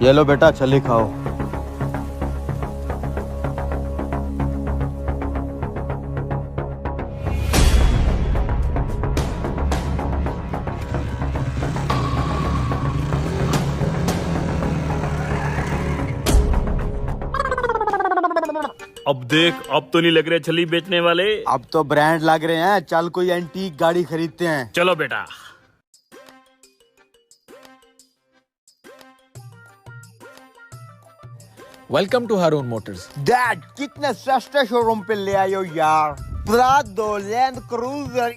ये लो बेटा, छली खाओ। अब देख, अब तो नहीं लग रहे छली बेचने वाले। अब तो ब्रांड लग रहे हैं। चल कोई एंटीक गाड़ी खरीदते हैं। चलो बेटा। Welcome to Haroon motors. Dad, कितने सस्ते शोरूम पे ले आयो यार। प्राडो, लैंड क्रूजर,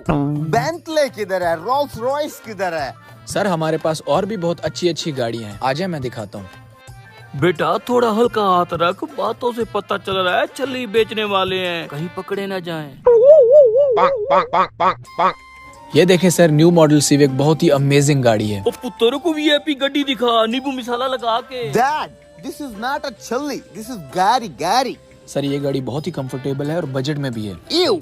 बेंटले किधर है, रोल्स रॉयस किधर है? सर हमारे पास और भी बहुत अच्छी अच्छी गाड़ियां हैं, आ जाए मैं दिखाता हूँ। बेटा थोड़ा हल्का हाथ रख, बातों से पता चल रहा है छली बेचने वाले हैं, कहीं पकड़े ना जाएं। ये देखें सर, न्यू मॉडल सिविक बहुत ही अमेजिंग गाड़ी है। ओ पुत्र को वीआईपी गाड़ी दिखा, नींबू मसाला लगा के। Dad, this is not a छली, दिस इज गाड़ी। सर ये गाड़ी बहुत ही कंफर्टेबल है और बजट में भी है। इव,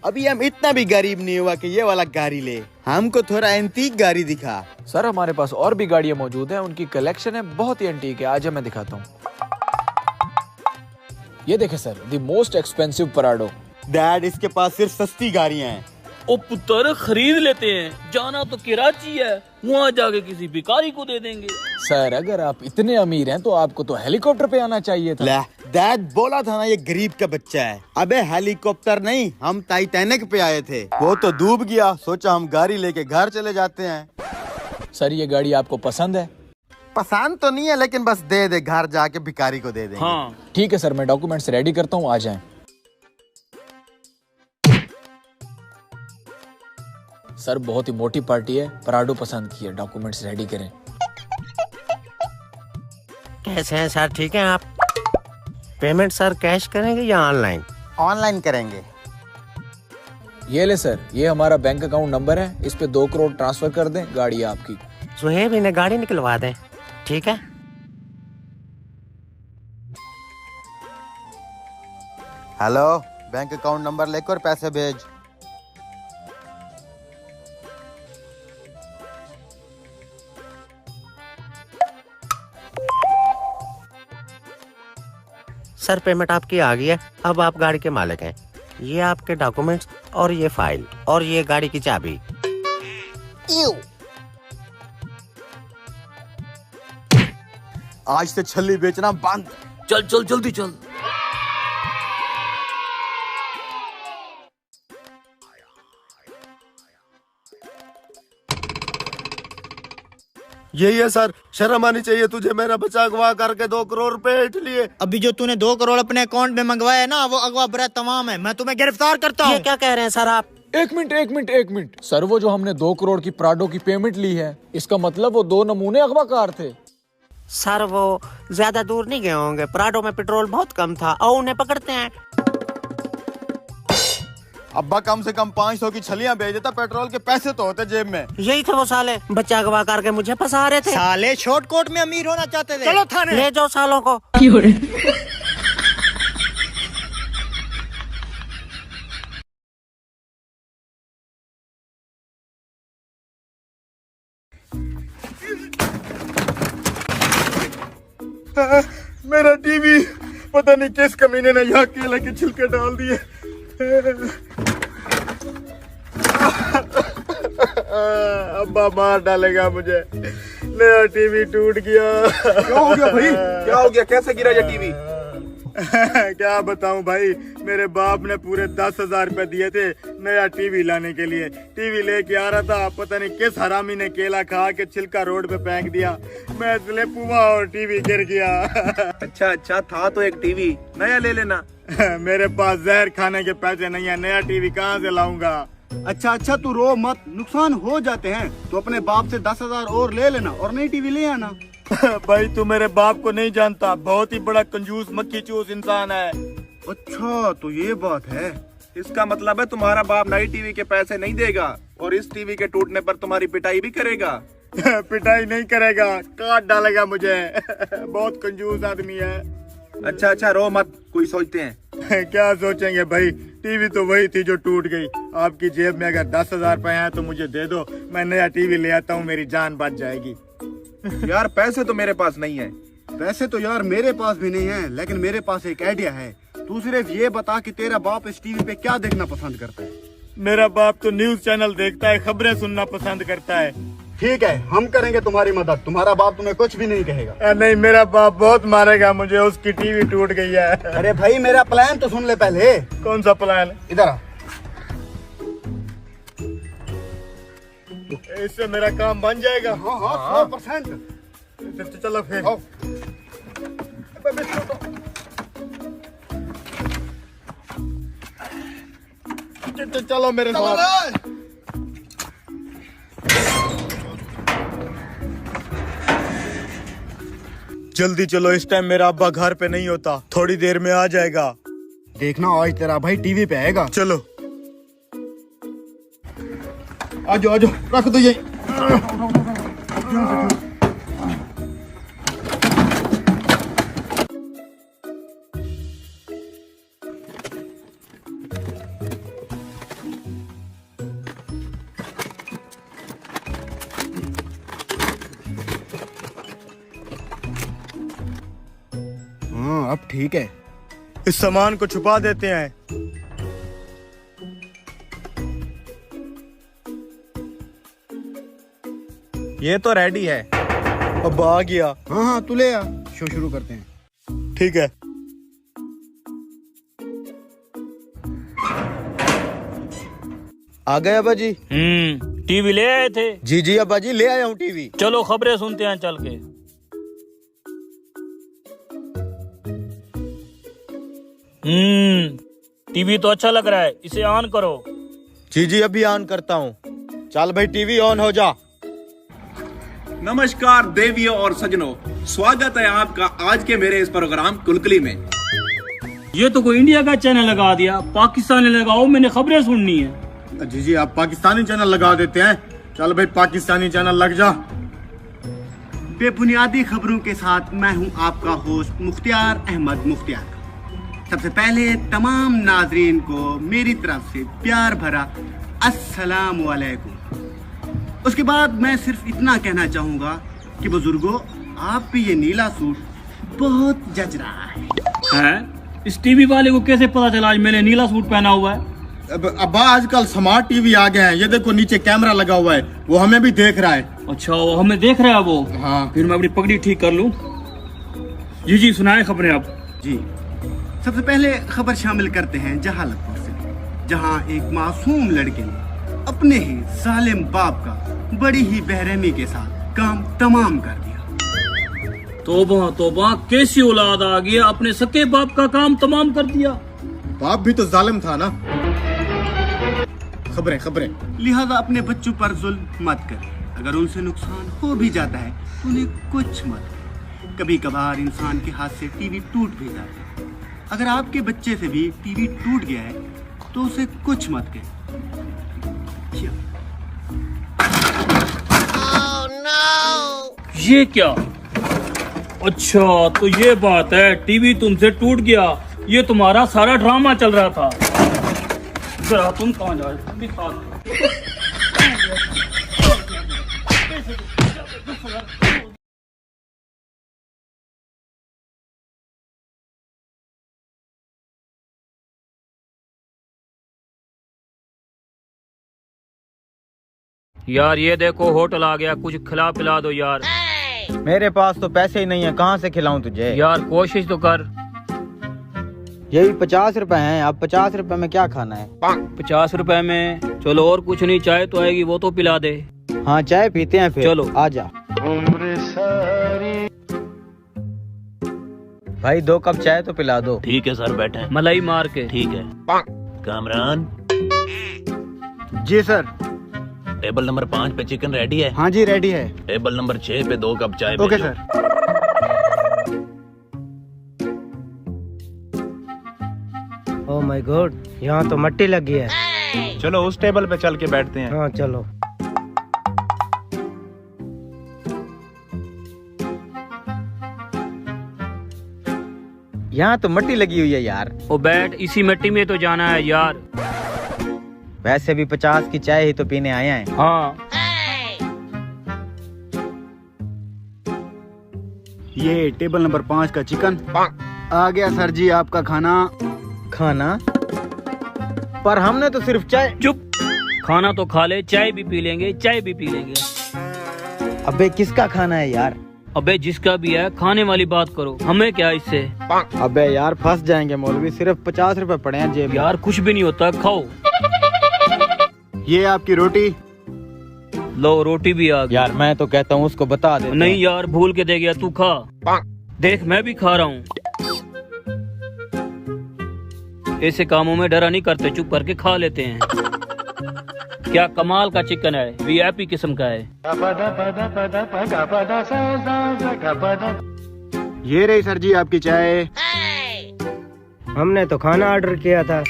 अभी हम इतना भी गरीब नहीं हुआ कि ये वाला गाड़ी ले। हमको थोड़ा एंटीक गाड़ी दिखा। सर हमारे पास और भी गाड़ियां मौजूद हैं, उनकी कलेक्शन है, बहुत ही एंटीक है, आज मैं दिखाता हूँ। ये देखें sir, the most expensive पराडो। Dad, इसके पास सिर्फ सस्ती गाड़ियां हैं। ओ पुत्र खरीद लेते हैं, जाना तो कराची है, वहाँ जाके किसी भिखारी को दे देंगे। सर अगर आप इतने अमीर हैं तो आपको तो हेलीकॉप्टर पे आना चाहिए था। डैड बोला था ना ये गरीब का बच्चा है। अबे हेलीकॉप्टर नहीं, हम टाइटैनिक पे आए थे, वो तो डूब गया। सोचा हम गाड़ी लेके घर चले जाते हैं। सर ये गाड़ी आपको पसंद है? पसंद तो नहीं है, लेकिन बस दे दे, घर जाके भिखारी को दे देंगे। हाँ ठीक है सर, मैं डॉक्यूमेंट्स रेडी करता हूँ, आ जाएं। सर बहुत ही मोटी पार्टी है, पराडो पसंद की है, डॉक्यूमेंट्स रेडी करें। कैसे हैं सर, ठीक हैं आप? पेमेंट सर कैश करेंगे या ऑनलाइन? ऑनलाइन करेंगे। ये ले सर, ये हमारा बैंक अकाउंट नंबर है, इस पे 2 करोड़ ट्रांसफर कर दें, गाड़ी है आपकी। सुहेब इन्हें गाड़ी निकलवा दें, ठीक है? हेलो, बैंक अकाउंट नंबर लेकर पैसे भेज। सर पेमेंट आपकी आ गई है, अब आप गाड़ी के मालिक हैं। ये आपके डॉक्यूमेंट्स और ये फाइल और ये गाड़ी की चाबी। आज से छली बेचना बंद। चल चल जल्दी चल। यही है सर, शर्म आनी चाहिए तुझे। मेरा बच्चा अगवा करके 2 करोड़ रुपए ऐंठ लिए। अभी जो तूने 2 करोड़ अपने अकाउंट में मंगवाया ना, वो अगवा बरा तमाम है। मैं तुम्हें गिरफ्तार करता हूँ। ये क्या कह रहे हैं सर आप? एक मिनट सर, वो जो हमने 2 करोड़ की प्राडो की पेमेंट ली है, इसका मतलब वो 2 नमूने अगवाकार थे। सर वो ज्यादा दूर नहीं गए होंगे, पराडो में पेट्रोल बहुत कम था और उन्हें पकड़ते हैं। अब्बा कम से कम 500 की छलियां भेज देता, पेट्रोल के पैसे तो होते जेब में। यही थे वो साले, बच्चा अगवा करके मुझे फंसा रहे थे। साले शॉर्ट कोट में अमीर होना चाहते थे। चलो थाने ले जाओ सालों को। मेरा टीवी पता नहीं किस कमीने ने यहाँ केले के छिलके डाल दिए। अब्बा मार डालेगा मुझे। नया टीवी टूट गया। क्या हो गया भाई, क्या हो गया, कैसे गिरा ये टीवी? क्या बताऊं भाई, मेरे बाप ने पूरे 10,000 रुपए दिए थे नया टीवी लाने के लिए। टीवी लेके आ रहा था, पता नहीं किस हरामी ने केला खा के छिलका रोड पे फेंक दिया। मैं स्लिप हुआ और टीवी गिर गया। अच्छा था तो एक टीवी, नया ले लेना। मेरे पास जहर खाने के पैसे नहीं है, नया टीवी कहाँ से लाऊंगा? अच्छा तू रो मत, नुकसान हो जाते हैं तो अपने बाप से 10,000 और ले लेना और नई टीवी ले आना। भाई तू मेरे बाप को नहीं जानता, बहुत ही बड़ा कंजूस मक्खी चूस इंसान है। अच्छा तो ये बात है, इसका मतलब है तुम्हारा बाप नई टीवी के पैसे नहीं देगा और इस टीवी के टूटने पर तुम्हारी पिटाई भी करेगा। पिटाई नहीं करेगा, काट डालेगा मुझे। बहुत कंजूस आदमी है। अच्छा रो मत, कोई सोचते हैं। क्या सोचेंगे भाई, टीवी तो वही थी जो टूट गई। आपकी जेब में अगर 10,000 रुपए हैं तो मुझे दे दो, मैं नया टीवी ले आता हूँ, मेरी जान बच जाएगी। यार पैसे तो मेरे पास नहीं है। पैसे तो यार मेरे पास भी नहीं है, लेकिन मेरे पास एक आइडिया है। तू सिर्फ ये बता कि तेरा बाप इस टीवी पे क्या देखना पसंद करता है। मेरा बाप तो न्यूज चैनल देखता है, खबरें सुनना पसंद करता है। ठीक है, हम करेंगे तुम्हारी मदद। तुम्हारा बाप तुम्हें कुछ भी नहीं कहेगा। नहीं, मेरा बाप बहुत मारेगा मुझे, उसकी टीवी टूट गई है। अरे भाई मेरा प्लान तो सुन ले पहले। कौन सा प्लान? इधर आ। इससे मेरा काम बन जाएगा। हाँ हाँ 100%। तो चलो फिर। आओ। तो चलो मेरे साथ। जल्दी चलो, इस टाइम मेरा अब्बा घर पे नहीं होता, थोड़ी देर में आ जाएगा। देखना आज तेरा भाई टीवी पे आएगा। चलो आजो आजो, रख दो ये। हाँ अब ठीक है। इस सामान को छुपा देते हैं। ये तो रेडी है। अब आ गया। हाँ हाँ तू ले आ, शो शुरू करते हैं। ठीक है। आ गए अब्बा जी? टीवी ले आए थे? जी जी अब्बा जी, ले आया हूँ टीवी। चलो खबरें सुनते हैं चल के। टीवी तो अच्छा लग रहा है, इसे ऑन करो। जी जी अभी ऑन करता हूँ। चल भाई टीवी ऑन हो जा। नमस्कार देवियों और सजनों, स्वागत है आपका आज के मेरे इस प्रोग्राम कुलकुली में। ये तो कोई इंडिया का चैनल लगा दिया, पाकिस्तानी लगाओ, मैंने खबरें सुननी है। जी जी आप पाकिस्तानी चैनल लगा देते हैं। चल भाई पाकिस्तानी चैनल लग जा। बेबुनियादी खबरों के साथ मैं हूं आपका होस्ट मुख्तियार अहमद मुख्तियार। सबसे पहले तमाम नाजरीन को मेरी तरफ से प्यार भरा अस्सलाम वालेकुम। उसके बाद मैं सिर्फ इतना कहना चाहूंगा कि बुजुर्गों, आप पे ये नीला सूट बहुत जच रहा है। हैं? इस टीवी वाले को कैसे पता चला आज मैंने नीला सूट पहना हुआ है? अब्बा आजकल स्मार्ट टीवी आ गए हैं, ये देखो नीचे कैमरा लगा हुआ है, वो हमें भी देख रहा है। अच्छा, वो हमें देख रहा है वो? हाँ। फिर मैं अपनी पगड़ी ठीक कर लूं। जी जी सुनाए खबरें अब। जी, सबसे पहले खबर शामिल करते हैं जहालतपुर से, जहां एक मासूम लड़के ने अपने ही जालिम बाप का बड़ी ही बेरहमी के साथ काम तमाम कर दिया। तौबा तौबा, कैसी औलाद आ गया, अपने सके बाप का काम तमाम कर दिया। बाप भी तो जालिम था ना। खबरें खबरें। लिहाजा अपने बच्चों पर जुल्म मत करें। अगर उनसे नुकसान हो भी जाता है तो उन्हें कुछ मत। कभी कभार इंसान के हाथ से टीवी टूट भी जाता है। अगर आपके बच्चे से भी टीवी टूट गया है तो उसे कुछ मत कहें। ये क्या? अच्छा तो ये बात है, टीवी तुमसे टूट गया, ये तुम्हारा सारा ड्रामा चल रहा था। जरा तुम कहाँ जा रहे हो? यार ये देखो होटल आ गया, कुछ खिला पिला दो यार। मेरे पास तो पैसे ही नहीं है, कहाँ से खिलाऊं तुझे? यार कोशिश तो कर। यही 50 रुपए हैं, अब 50 रुपए में क्या खाना है? 50 रुपए में? चलो और कुछ नहीं, चाय तो आएगी वो तो पिला दे। हाँ चाय पीते हैं फिर। चलो आजा भाई, 2 कप चाय तो पिला दो। ठीक है सर, बैठे। मलाई मार के। ठीक है। कामरान, जी सर। टेबल नंबर 5 पे चिकन रेडी है? हाँ जी रेडी है। टेबल नंबर 6 पे 2 कप चाय ओके भेजो। सर। ओह माय गॉड, यहाँ तो मट्टी लगी है। चलो उस टेबल पे चल के बैठते हैं। हाँ चलो। यहाँ तो मट्टी लगी हुई है यार। ओ बैठ, इसी मिट्टी में तो जाना है यार। वैसे भी 50 की चाय ही तो पीने आए हैं। हाँ ये टेबल नंबर 5 का चिकन आ गया सर जी आपका खाना। खाना? पर हमने तो सिर्फ चाय। चुप। खाना तो खा ले, चाय भी पी लेंगे, चाय भी पी लेंगे। अबे किसका खाना है यार? अबे जिसका भी है, खाने वाली बात करो, हमें क्या इससे। अबे यार फंस जाएंगे मौलवी, सिर्फ 50 रुपए पड़े हैं जेब में। यार कुछ भी नहीं होता, खाओ। ये आपकी रोटी। लो रोटी भी आ गई। यार मैं तो कहता हूँ उसको बता दे। नहीं यार भूल के दे गया, तू खा। देख मैं भी खा रहा हूँ। ऐसे कामों में डरा नहीं करते, चुप करके खा लेते हैं। क्या कमाल का चिकन है, वीआईपी किस्म का है। ये रही सर जी आपकी चाय। हमने तो खाना ऑर्डर किया था।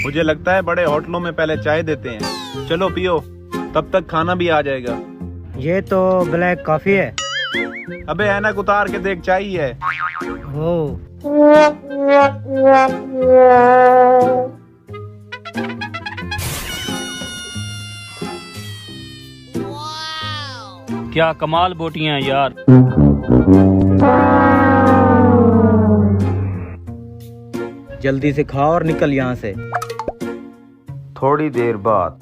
मुझे लगता है बड़े होटलों में पहले चाय देते हैं। चलो पियो, तब तक खाना भी आ जाएगा। ये तो ब्लैक कॉफी है। अबे ऐनक उतार के देख, चाय ही है। ओ क्या कमाल बोटियां हैं यार। जल्दी से खा और निकल यहाँ से। थोड़ी देर बाद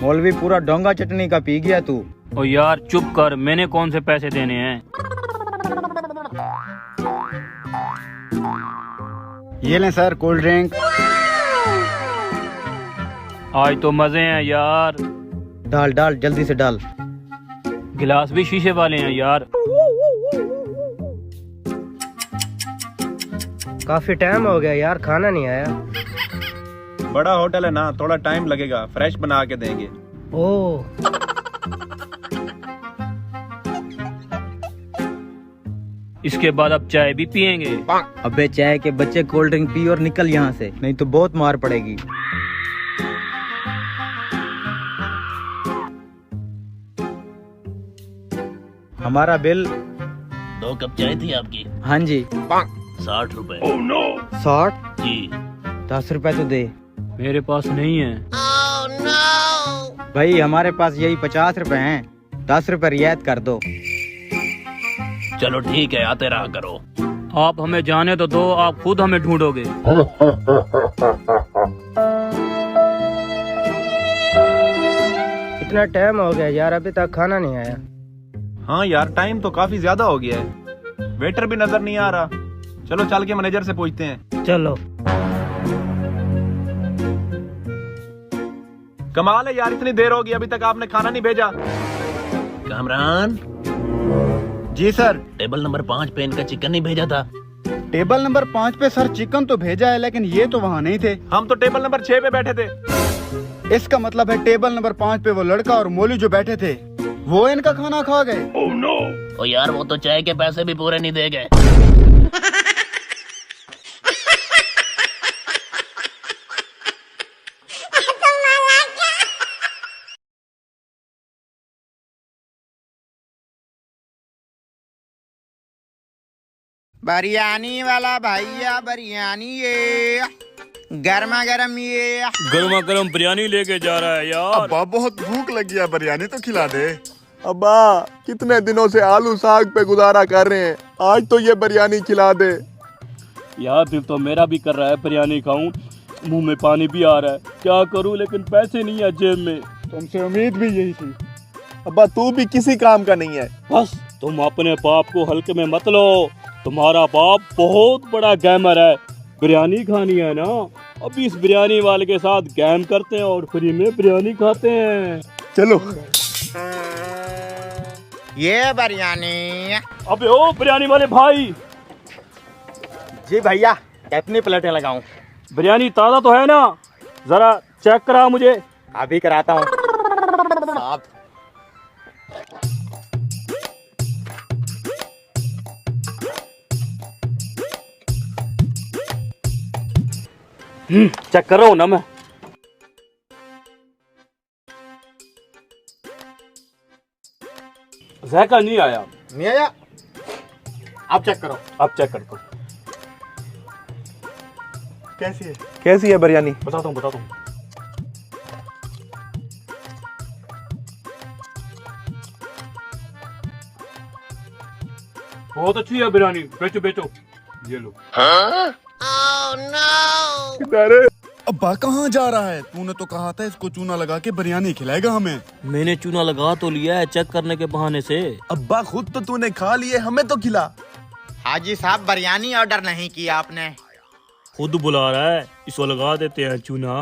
मौलवी पूरा डोंगा चटनी का पी गया तू। ओ यार चुप कर, मैंने कौन से पैसे देने हैं। ये लें सर कोल्ड ड्रिंक। आज तो मजे हैं यार। डाल डाल जल्दी से डाल। गिलास भी शीशे वाले हैं यार। काफी टाइम हो गया यार, खाना नहीं आया। बड़ा होटल है ना, थोड़ा टाइम लगेगा, फ्रेश बना के देंगे। ओ इसके बाद अब चाय भी पियेंगे। अबे चाय के बच्चे कोल्ड ड्रिंक पी और निकल यहाँ से, नहीं तो बहुत मार पड़ेगी। हमारा बिल। 2 कप चाय थी आपकी। हाँ जी। 60 रुपए। 60? जी। 10 रुपए तो दे। मेरे पास नहीं है। भाई हमारे पास यही 50 रुपए हैं, 10 रुपए रियायत कर दो। चलो ठीक है, आते रहा करो। आप हमें जाने तो दो, आप खुद हमें ढूंढोगे। इतना टाइम हो गया यार, अभी तक खाना नहीं आया। हाँ यार, टाइम तो काफी ज्यादा हो गया है। वेटर भी नजर नहीं आ रहा। चलो चल के मैनेजर से पूछते हैं। चलो। कमाल है यार, इतनी देर हो गई अभी तक आपने खाना नहीं भेजा। कामरान। जी सर। टेबल नंबर 5 पे इनका चिकन नहीं भेजा था। टेबल नंबर 5 पे सर चिकन तो भेजा है, लेकिन ये तो वहाँ नहीं थे। हम तो टेबल नंबर 6 पे बैठे थे। इसका मतलब है टेबल नंबर 5 पे वो लड़का और मौली जो बैठे थे वो इनका खाना खा गए। ओ यार वो तो चाय के पैसे भी पूरे नहीं दे गए। बिरयानी वाला भैया बिरयानी ये गर्मा गर्म ये। गर्मा गर्म बिरयानी लेके जा रहा है यार। अब्बा बहुत भूख लगी है, बिरयानी तो खिला दे। अब्बा कितने दिनों से आलू साग पे गुजारा कर रहे हैं, आज तो ये बिरयानी खिला दे। यार दिल तो मेरा भी कर रहा है बिरयानी खाऊं, मुंह में पानी भी आ रहा है। क्या करूं, लेकिन पैसे नहीं है जेब में। तुमसे उम्मीद भी यही थी। अब्बा तू भी किसी काम का नहीं है। बस तुम अपने बाप को हल्के में मत लो, तुम्हारा बाप बहुत बड़ा गैमर है। बिरयानी खानी है ना, अभी इस बिरयानी वाले के साथ गैम करते हैं और फ्री में बिरयानी खाते हैं। चलो। ये बिरयानी। अबे ओ बिरयानी वाले भाई। जी भैया कितनी प्लेटें लगाऊं? बिरयानी ताज़ा तो है ना, जरा चेक करा मुझे। अभी कराता हूँ साहब। चेक कर रहा हूँ ना मैं। जायका नहीं आया। नहीं आया? आप चेक करो। आप चेक कर दो। कैसी है बिरयानी? बताता हूँ। बहुत अच्छी है बिरयानी, बेचो बेचो, ये लो। अब्बा कहाँ जा रहा है? तूने तो कहा था इसको चूना लगा के बिरयानी खिलाएगा हमें। मैंने चूना लगा तो लिया है चेक करने के बहाने से। अब्बा खुद तो तूने खा लिए, हमें तो खिला। हाजी साहब बिरयानी ऑर्डर नहीं किया आपने। खुद बुला रहा है, इसको लगा देते हैं चूना।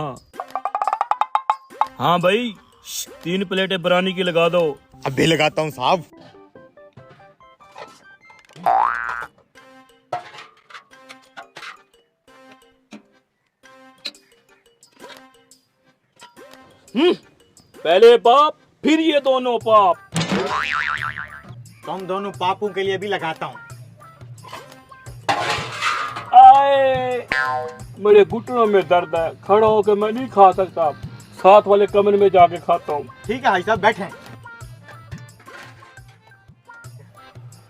हाँ भाई, 3 प्लेटें बिरयानी की लगा दो। अभी लगाता हूँ साहब। पहले पाप फिर ये दोनों पाप। तुम दोनों पापों के लिए भी लगाता हूँ। आए, मेरे घुटनों में दर्द है, खड़ा होकर मैं नहीं खा सकता, साथ वाले कमरे में जाके खाता हूँ। ठीक है भाई साहब बैठे।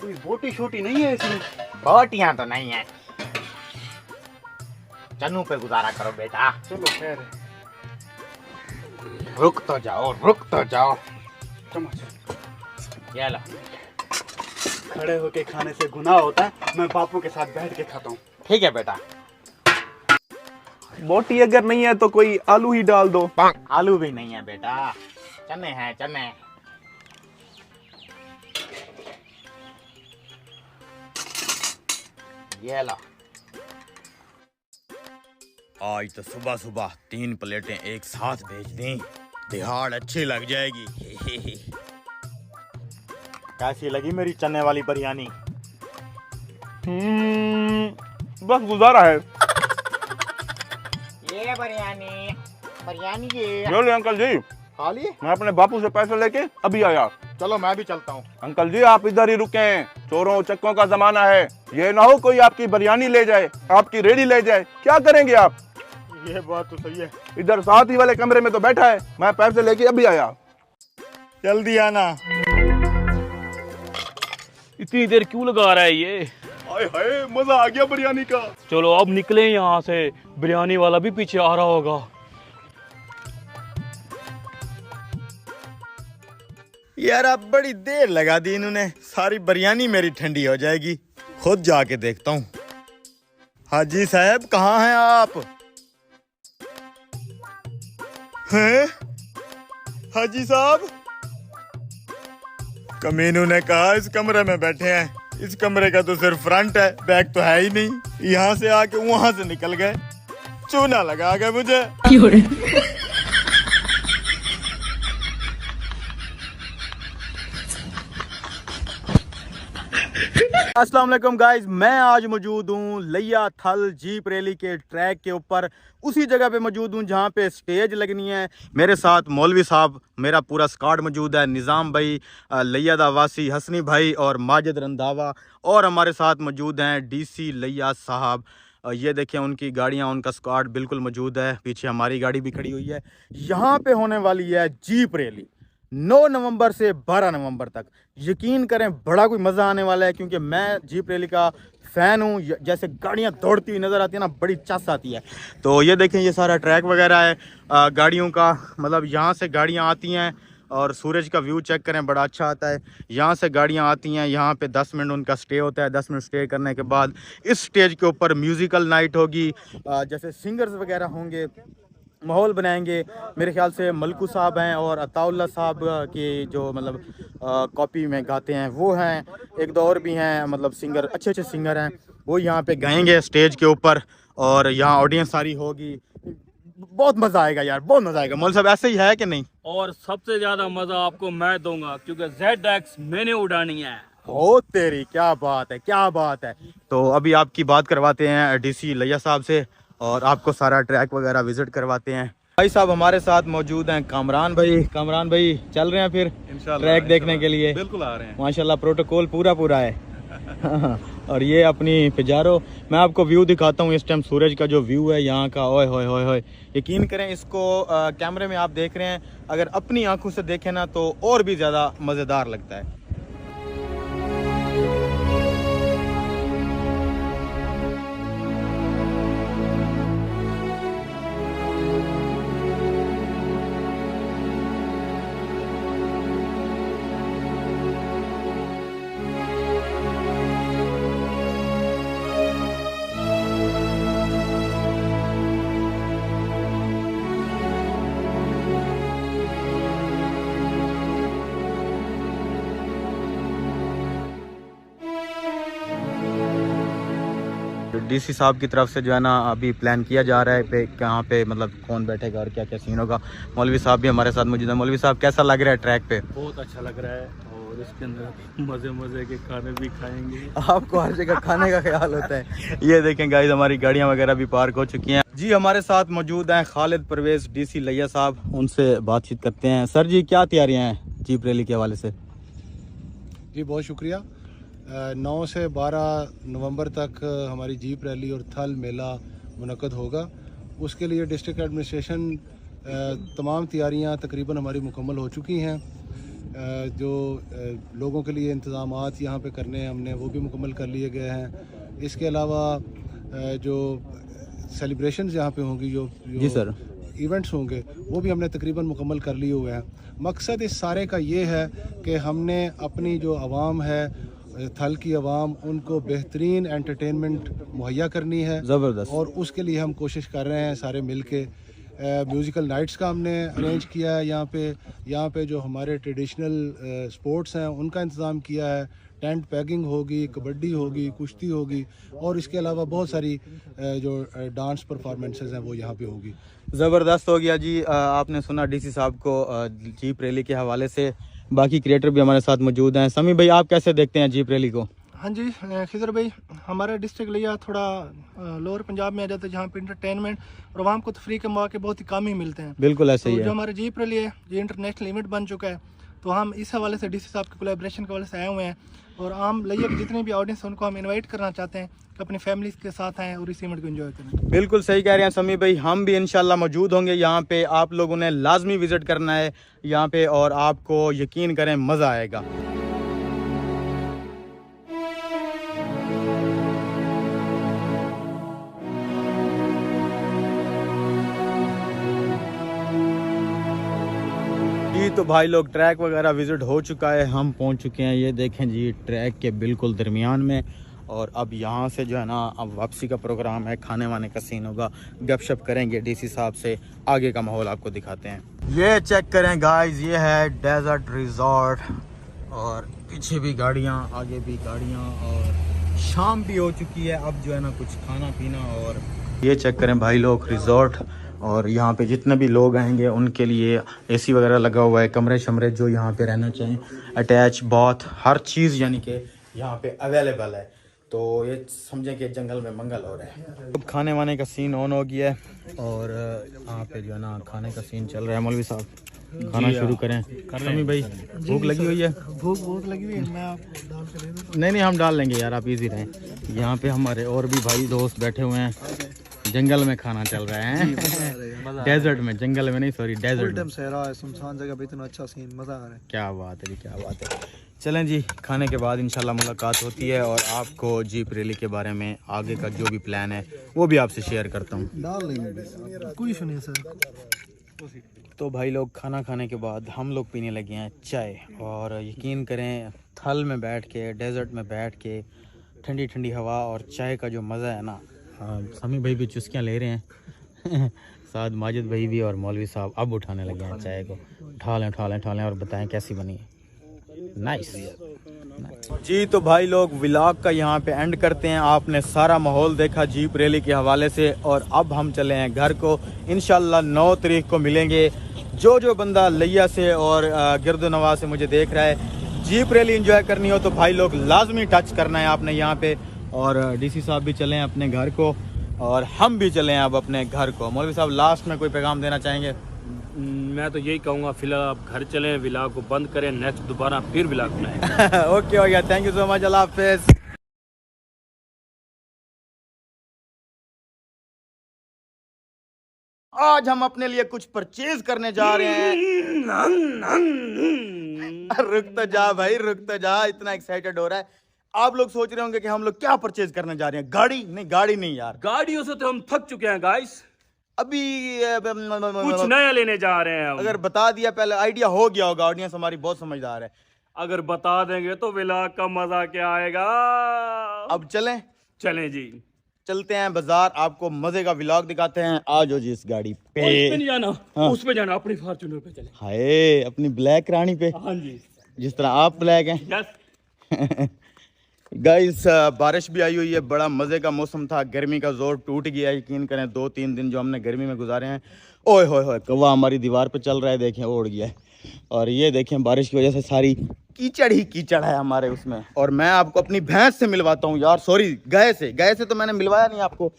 कोई बोटी छोटी नहीं है इसमें? बोटियां तो नहीं है। चन्नू पे गुजारा करो बेटा। चलो खैर, रुक तो जाओ, रुक तो जाओ। ये लो। खड़े होके खाने से गुनाह होता है, मैं बापू के साथ बैठ के खाता हूँ। ठीक है बेटा। बोटी अगर नहीं है तो कोई आलू ही डाल दो। आलू भी नहीं है बेटा, चने हैं चने। ये लो। आज तो सुबह सुबह 3 प्लेटें एक साथ भेज दी, दिहाड़ अच्छी लग जाएगी। कैसी लगी मेरी चने वाली बिरयानी? बस गुजारा है। ये बिरयानी, बिरयानी ये। बोले अंकल जी, खा लिए? मैं अपने बापू से पैसे लेके अभी आया। चलो मैं भी चलता हूँ। अंकल जी आप इधर ही रुके, चोरों चक्कों का जमाना है। ये ना हो कोई आपकी बिरयानी ले जाए, आपकी रेडी ले जाए, क्या करेंगे आप? ये बात तो सही है। इधर साथ ही वाले कमरे में तो बैठा है, मैं पैसे लेके अभी आया। जल्दी आना। इतनी देर क्यों लगा रहा है ये? हाय हाय, मजा आ गया बिरयानी का। चलो अब निकले यहाँ से, बिरयानी वाला भी पीछे आ रहा होगा। यार अब बड़ी देर लगा दी इन्होंने, सारी बिरयानी मेरी ठंडी हो जाएगी। खुद जाके देखता हूँ। हाजी साहब कहाँ हैं आप? हैं? हाजी साहब? कमीनों ने कहा इस कमरे में बैठे हैं। इस कमरे का तो सिर्फ फ्रंट है, बैक तो है ही नहीं। यहाँ से आके वहां से निकल गए, चूना लगा गए मुझे। अस्सलाम वालेकुम गाइस, मैं आज मौजूद हूँ लिया थल जीप रैली के ट्रैक के ऊपर। उसी जगह पे मौजूद हूँ जहाँ पे स्टेज लगनी है। मेरे साथ मौलवी साहब, मेरा पूरा स्क्वाड मौजूद है। निज़ाम भाई, लिया दा वासी, हसनी भाई और माजिद रंधावा, और हमारे साथ मौजूद हैं डीसी लिया साहब। ये देखें उनकी गाड़ियाँ, उनका स्क्वाड बिल्कुल मौजूद है। पीछे हमारी गाड़ी भी खड़ी हुई है। यहाँ पे होने वाली है जीप रैली 9 नवंबर से 12 नवंबर तक। यकीन करें बड़ा कोई मज़ा आने वाला है, क्योंकि मैं जीप रैली का फ़ैन हूँ। जैसे गाड़ियाँ दौड़ती हुई नज़र आती है ना, बड़ी चस आती है। तो ये देखें, ये सारा ट्रैक वगैरह है गाड़ियों का, मतलब यहाँ से गाड़ियाँ आती हैं और सूरज का व्यू चेक करें, बड़ा अच्छा आता है। यहाँ से गाड़ियाँ आती हैं, यहाँ पे 10 मिनट उनका स्टे होता है। 10 मिनट स्टे करने के बाद इस स्टेज के ऊपर म्यूज़िकल नाइट होगी, जैसे सिंगर्स वगैरह होंगे, माहौल बनाएंगे। मेरे ख्याल से मलकू साहब हैं और अताउल्ला साहब की जो मतलब कॉपी में गाते हैं वो हैं। एक दो और भी हैं, मतलब सिंगर, अच्छे अच्छे सिंगर हैं, वो यहाँ पे गाएंगे स्टेज के ऊपर। और यहाँ ऑडियंस सारी होगी, बहुत मज़ा आएगा यार, बहुत मज़ा आएगा। मौल साहब ऐसे ही है कि नहीं? और सबसे ज्यादा मजा आपको मैं दूंगा, क्योंकि ZX मैंने उड़ानी है। ओ तेरी, क्या बात है, क्या बात है। तो अभी आपकी बात करवाते हैं डीसी लिया साहब से और आपको सारा ट्रैक वगैरह विजिट करवाते हैं। भाई साहब हमारे साथ मौजूद हैं कामरान भाई। कामरान भाई चल रहे हैं फिर ट्रैक देखने के लिए? बिल्कुल आ रहे हैं माशाल्लाह, प्रोटोकॉल पूरा है। और ये अपनी पिजारो, मैं आपको व्यू दिखाता हूँ इस टाइम, सूरज का जो व्यू है यहाँ का, ओए होए होए होए। यकीन करें, इसको कैमरे में आप देख रहे हैं, अगर अपनी आंखों से देखें ना तो और भी ज़्यादा मज़ेदार लगता है। डीसी साहब की तरफ से जो है ना अभी प्लान किया जा रहा है पे कहाँ पे मतलब कौन बैठेगा और क्या क्या सीन होगा। मौलवी साहब भी हमारे साथ मौजूद है। मौलवी साहब कैसा लग रहा है ट्रैक पे? बहुत अच्छा लग रहा है और इसके अंदर मज़े मज़े के खाने भी खाएंगे। आपको हर जगह खाने का ख्याल होता है। ये देखें गाइस हमारी गाड़ियाँ वगैरह भी पार्क हो चुकी हैं। जी हमारे साथ मौजूद हैं खालिद परवेज़ डीसी लिया साहब, उनसे बातचीत करते हैं। सर जी क्या तैयारियाँ हैं जीप रैली के हवाले से? जी बहुत शुक्रिया। 9 से 12 नवंबर तक हमारी जीप रैली और थल मेला मुनक़द होगा। उसके लिए डिस्ट्रिक्ट एडमिनिस्ट्रेशन तमाम तैयारियां तकरीबन हमारी मुकम्मल हो चुकी हैं। जो लोगों के लिए इंतज़ामात यहाँ पे करने हैं हमने वो भी मुकम्मल कर लिए गए हैं। इसके अलावा जो सेलिब्रेशंस यहाँ पे होंगी जो जी सर इवेंट्स होंगे वो भी हमने तकरीबन मुकम्मल कर लिए हुए हैं। मकसद इस सारे का ये है कि हमने अपनी जो आवाम है थल की आवाम उनको बेहतरीन एंटरटेनमेंट मुहैया करनी है। ज़बरदस्त। और उसके लिए हम कोशिश कर रहे हैं सारे मिल के। म्यूज़िकल नाइट्स का हमने अरेंज किया है यहाँ पे जो हमारे ट्रेडिशनल स्पोर्ट्स हैं उनका इंतज़ाम किया है। टेंट पैगिंग होगी, कबड्डी होगी, कुश्ती होगी और इसके अलावा बहुत सारी जो डांस परफॉर्मेंसेस हैं वो यहाँ पे होगी। ज़बरदस्त हो गया जी। आपने सुना डीसी साहब को जीप रैली के हवाले से। बाकी क्रिएटर भी हमारे साथ मौजूद हैं। समी भाई आप कैसे देखते हैं जीप रैली को? हाँ जी खिजर भाई, हमारा डिस्ट्रिक्ट लिया थोड़ा लोअर पंजाब में आ जाता है जहाँ पे इंटरटेनमेंट और आवाम को तफरीह के मौके बहुत ही कम ही मिलते हैं। बिल्कुल ऐसे ही है। जो हमारा जीप रैली है ये इंटरनेशनल इवेंट बन चुका है, तो हम इस हवाले से डीसी साहब के कोलैबोरेशन के हवाले से आए हुए हैं और आम लिया की जितने भी ऑडियंस है उनको हम इन्वाइट करना चाहते हैं कि अपनी फैमिली के साथ आएँ और इस इवेंट को एंजॉय करें। बिल्कुल सही कह रहे हैं समी भाई, हम भी इंशाल्लाह मौजूद होंगे यहाँ पे। आप लोगों ने लाजमी विजिट करना है यहाँ पे और आपको यकीन करें मज़ा आएगा। जी तो भाई लोग ट्रैक वगैरह विजिट हो चुका है, हम पहुंच चुके हैं। ये देखें जी ट्रैक के बिल्कुल दरमियान में। और अब यहाँ से जो है ना अब वापसी का प्रोग्राम है, खाने वाने का सीन होगा, गपशप करेंगे डीसी साहब से, आगे का माहौल आपको दिखाते हैं। ये चेक करें गाइस, ये है डेजर्ट रिजॉर्ट और पीछे भी गाड़ियाँ, आगे भी गाड़ियाँ और शाम भी हो चुकी है। अब जो है ना कुछ खाना पीना और ये चेक करें भाई लोग रिजॉर्ट। और यहाँ पे जितने भी लोग आएंगे उनके लिए एसी वगैरह लगा हुआ है, कमरे शमरे जो यहाँ पे रहना चाहिए अटैच बाथ हर चीज़ यानी कि यहाँ पे अवेलेबल है। तो ये समझें कि जंगल में मंगल हो रहा है। अब खाने वाने का सीन ऑन हो गया है और यहाँ पे जो है ना खाने का सीन चल रहा है। मौलवी साहब खाना शुरू करें। समी भाई भूख लगी हुई है? भूख बहुत लगी हुई है, मैं आपको डाल के दे दूं? नहीं हम डाल लेंगे यार, आप इजी रहें। यहाँ पे हमारे और भी भाई दोस्त बैठे हुए हैं। जंगल में खाना चल रहा है डेजर्ट में, जंगल में नहीं सॉरी डेजर्ट में। सुनसान जगह पे इतना अच्छा सीन, मजा आ रहा है। क्या बात है जी, क्या बात है। चलें जी, खाने के बाद इंशाल्लाह मुलाकात होती है और आपको जीप रैली के बारे में आगे का जो भी प्लान है वो भी आपसे शेयर करता हूँ। डाल लेंगे कोई सुनिए सर। तो भाई लोग खाना खाने के बाद हम लोग पीने लगे हैं चाय। और यकीन करें थल में बैठ के, डेजर्ट में बैठ के, ठंडी ठंडी हवा और चाय का जो मज़ा है ना। समी भाई भी चुस्कियाँ ले रहे हैं साथ माजिद भाई भी, और मौलवी साहब अब उठाने लगे हैं चाय को। उठा लें और बताएं कैसी बनी है। नाइस जी। तो भाई लोग व्लॉग का यहाँ पे एंड करते हैं। आपने सारा माहौल देखा जीप रैली के हवाले से और अब हम चले हैं घर को। इंशाल्लाह 9 तारीख को मिलेंगे। जो बंदा लिया से और गिरदोनवा से मुझे देख रहा है, जीप रैली एंजॉय करनी हो तो भाई लोग लाजमी टच करना है आपने यहाँ पे। और डीसी साहब भी चलें अपने घर को और हम भी चलें अब अपने घर को। मौलवी साहब लास्ट में कोई पैगाम देना चाहेंगे? मैं तो यही कहूँगा फिलहाल आप घर चलें, व्लॉग को बंद करें, नेक्स्ट दोबारा फिर व्लॉग बनाएं। ओके हो गया, थैंक यू सो मच, अल्लाह हाफिज़। आज हम अपने लिए कुछ परचेज करने जा रहे हैं। रुक तो जा भाई, रुक तो जा, इतना एक्साइटेड हो रहा है। आप लोग सोच रहे होंगे कि हम लोग क्या परचेज करने जा रहे हैं। गाड़ी नहीं यार, गाड़ियों से तो हम थक चुके हैं गाइस। अभी कुछ नया लेने जा रहे हैं हम। अगर बता दिया पहले आइडिया हो गया होगा, ऑडियंस हमारी बहुत समझदार है। अगर बता देंगे तो व्लॉग का मजा क्या आएगा। अब चलें जी, चलते हैं बाजार, आपको मजे का व्लॉग दिखाते हैं। आज हो जी इस गाड़ी पे। उस पे नहीं जाना, हाँ। उस पे जाना, अपनी फॉर्च्यूनर पे चले। हाय, अपनी ब्लैक रानी पे। हाँ जी, जिस तरह आप ब्लैक हैं। यस। गाइस बारिश भी आई हुई है, बड़ा मज़े का मौसम था, गर्मी का जोर टूट गया है। यकीन करें 2-3 दिन जो हमने गर्मी में गुजारे हैं। ओए होए होए, कौवा हमारी दीवार पे चल रहा है, देखें उड़ गया है। और ये देखें बारिश की वजह से सारी कीचड़ ही कीचड़ है हमारे उसमें। और मैं आपको अपनी भैंस से मिलवाता हूँ यार, सॉरी गाय से तो मैंने मिलवाया नहीं आपको।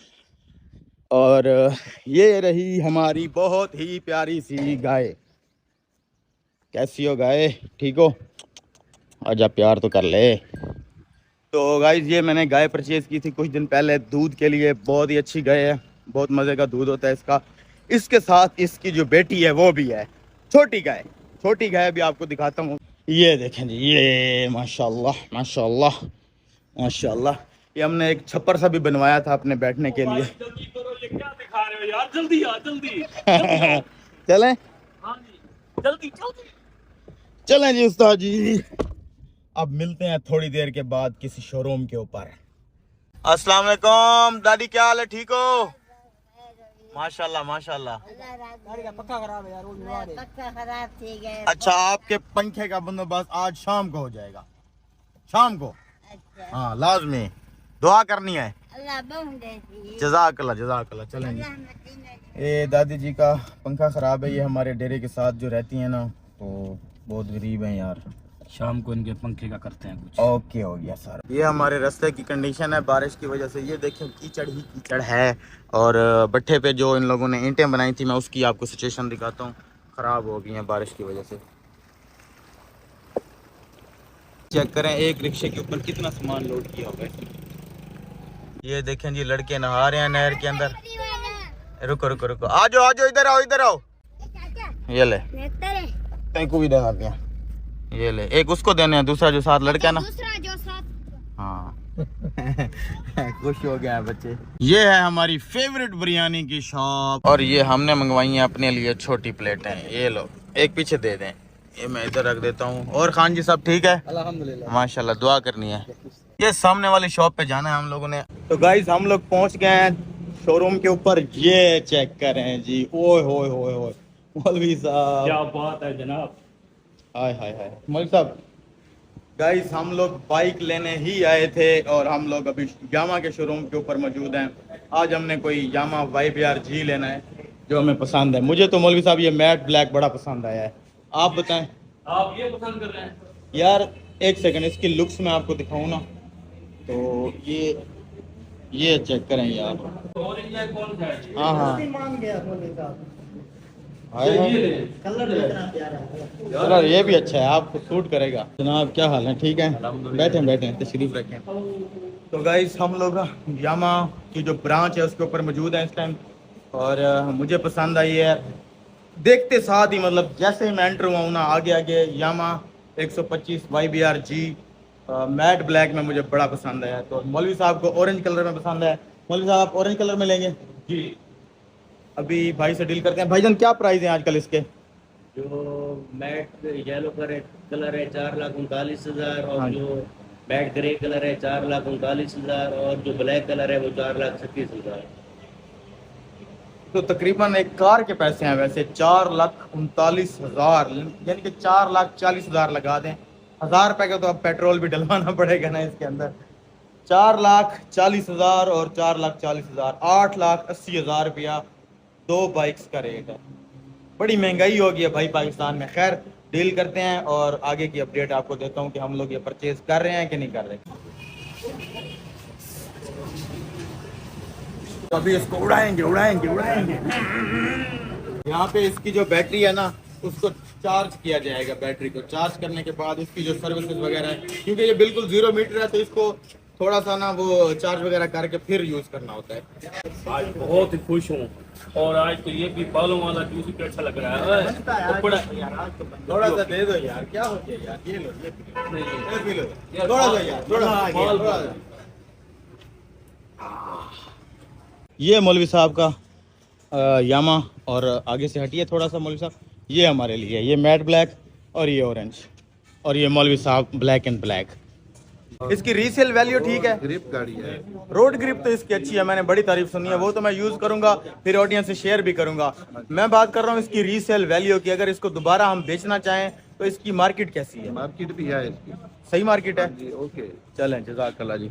और ये रही हमारी बहुत ही प्यारी सी गाय। कैसी हो गाय, ठीक हो? आजा प्यार तो कर ले। तो गाइज ये मैंने गाय परचेज़ की थी कुछ दिन पहले दूध के लिए। बहुत ही अच्छी गाय है, बहुत मज़े का दूध होता है इसका। इसके साथ इसकी जो बेटी है वो भी है, छोटी गाय भी आपको दिखाता हूँ। ये देखें जी, ये माशाल्लाह माशाल्लाह माशाल्लाह। ये हमने एक छप्पर सा भी बनवाया था अपने बैठने के लिए। जल्दी करो, ये क्या दिखा रहे हो यार, जल्दी आ जल्दी। चलें? हाँ जी, जल्दी जल्दी चलें जी उस्ताद जी। अब मिलते हैं थोड़ी देर के बाद किसी शोरूम के ऊपर। अस्सलाम वालेकुम दादी, क्या हाल है, ठीक हो? माशाल्लाह माशाल्लाह। गाड़ी का पक्का खराब है यार, वो पक्का खराब ठीक है। अच्छा, आपके पंखे का बंदोबस्त आज शाम को हो जाएगा, शाम को। अच्छा। हाँ लाजमी, दुआ करनी है। जज़ाकल्लाह जज़ाकल्लाह। चलेंगे। ये दादी जी का पंखा ख़राब है, ये हमारे डेरे के साथ जो रहती हैं ना, तो बहुत गरीब हैं यार। शाम को इनके पंखे का करते हैं कुछ। ओके हो गया सर। ये हमारे रास्ते की कंडीशन है बारिश की वजह से। ये देखें कीचड़ ही कीचड़ है। और भट्ठे पे जो इन लोगों ने ईंटें बनाई थी, मैं उसकी आपको सिचुएशन दिखाता हूँ, ख़राब हो गई हैं बारिश की वजह से। चेक करें एक रिक्शे के ऊपर कितना सामान लोड किया होगा इसमें। ये देखें जी लड़के नहा रहे हैं नहर के अंदर। रुको रुको रुको, आ जाओ इधर आओ इधर आओ। ये ले तेरे को भी देना दिया, ये ले। एक उसको देने हैं, दूसरा जो साथ लड़का ना, हाँ खुश हो गया है बच्चे। ये है हमारी फेवरेट बिरयानी की शॉप। और ये हमने मंगवाई है अपने लिए छोटी प्लेटें। ये लो, एक पीछे दे दें, ये मैं इधर रख देता हूँ। और खान जी सब ठीक है? अल्हम्दुलिल्लाह माशाल्लाह, दुआ करनी है। ये सामने वाली शॉप पे जाना है हम लोगों ने। तो गाइस हम लोग पहुंच गए हैं शोरूम के ऊपर। ये चेक करें जी, ओए होए होए होए, मौलवी साहब क्या बात है जनाब। हाय हाय हाय मौलवी साहब। गाइस हम लोग बाइक लेने ही आए थे और हम लोग अभी यामा के शोरूम के ऊपर मौजूद हैं। आज हमने कोई यामा YBR-G लेना है जो हमें पसंद है। मुझे तो मौलवी साहब ये मैट ब्लैक बड़ा पसंद आया है, आप बताएं। आप ये पसंद कर रहे हैं यार? एक सेकंड, इसकी लुक्स मैं आपको दिखाऊं ना, तो ये चेक करें यार। कौन सा है? हाँ हाँ कलर ये भी अच्छा है, आपको सूट करेगा। जनाब क्या हाल है, ठीक है? बैठे तशरीफ रखें। तो गाइस हम लोग यामा की जो ब्रांच है उसके ऊपर मौजूद है इस टाइम। और मुझे पसंद आई है, देखते साथ ही मतलब जैसे ही मैं एंटर हुआ हूँ ना, आगे यामा 125 YBR-G मैट ब्लैक में मुझे बड़ा पसंद आया। तो मौलवी साहब को ऑरेंज कलर में पसंद है। मौलवी साहब आप ऑरेंज कलर में लेंगे जी? अभी भाई से डील करते हैं। भाईजान क्या प्राइस है आजकल इसके? जो मैट येलो कलर है 4,39,000 और हाँ। जो मैट ग्रे कलर है 4,39,000 और जो ब्लैक कलर है वो 4,36,000। तो तकरीबन एक कार के पैसे हैं वैसे 4,39,000, यानी कि 4,40,000 लगा दें। 1,000 रुपये का तो अब पेट्रोल भी डलवाना पड़ेगा ना इसके अंदर। 4,40,000 और 4,40,000, 8,80,000 रुपया 2 बाइक्स का रेट है। बड़ी महंगाई हो गई है भाई पाकिस्तान में। खैर डील करते हैं और आगे की अपडेट आपको देता हूँ कि हम लोग ये परचेज कर रहे हैं कि नहीं कर रहे। तो अभी इसको उड़ाएंगे। यहाँ पे इसकी जो बैटरी है ना, उसको चार्ज किया जाएगा। बैटरी को चार्ज करने के बाद इसकी जो सर्विसेज वगैरह है, क्योंकि ये बिल्कुल 0 मीटर है, तो इसको थोड़ा सा ना वो चार्ज वगैरह करके फिर यूज़ करना होता है। आज बहुत ही खुश हूँ। और आज तो ये भी बालों वाला जूस भी अच्छा लग रहा है। थोड़ा सा दे दो यार, क्या हो गया यार, ये लो ये पी लो, थोड़ा सा यार, थोड़ा सा। ये मौलवी साहब का यामा। और आगे से हटिए थोड़ा सा मौलवी साहब, ये हमारे लिए ये मैट ब्लैक और ये ऑरेंज, और ये मौलवी साहब ब्लैक एंड ब्लैक। इसकी रीसेल वैल्यू ठीक है, ग्रिप गाड़ी है, रोड ग्रिप तो इसकी अच्छी है, मैंने बड़ी तारीफ सुनी है। वो तो मैं यूज़ करूंगा, फिर ऑडियंस से शेयर भी करूंगा। मैं बात कर रहा हूँ इसकी रीसेल वैल्यू की। अगर इसको दोबारा हम बेचना चाहें तो इसकी मार्केट कैसी है? मार्केट भी है इसकी सही मार्केट है? ओके चलें, जज़ाकल्लाह जी।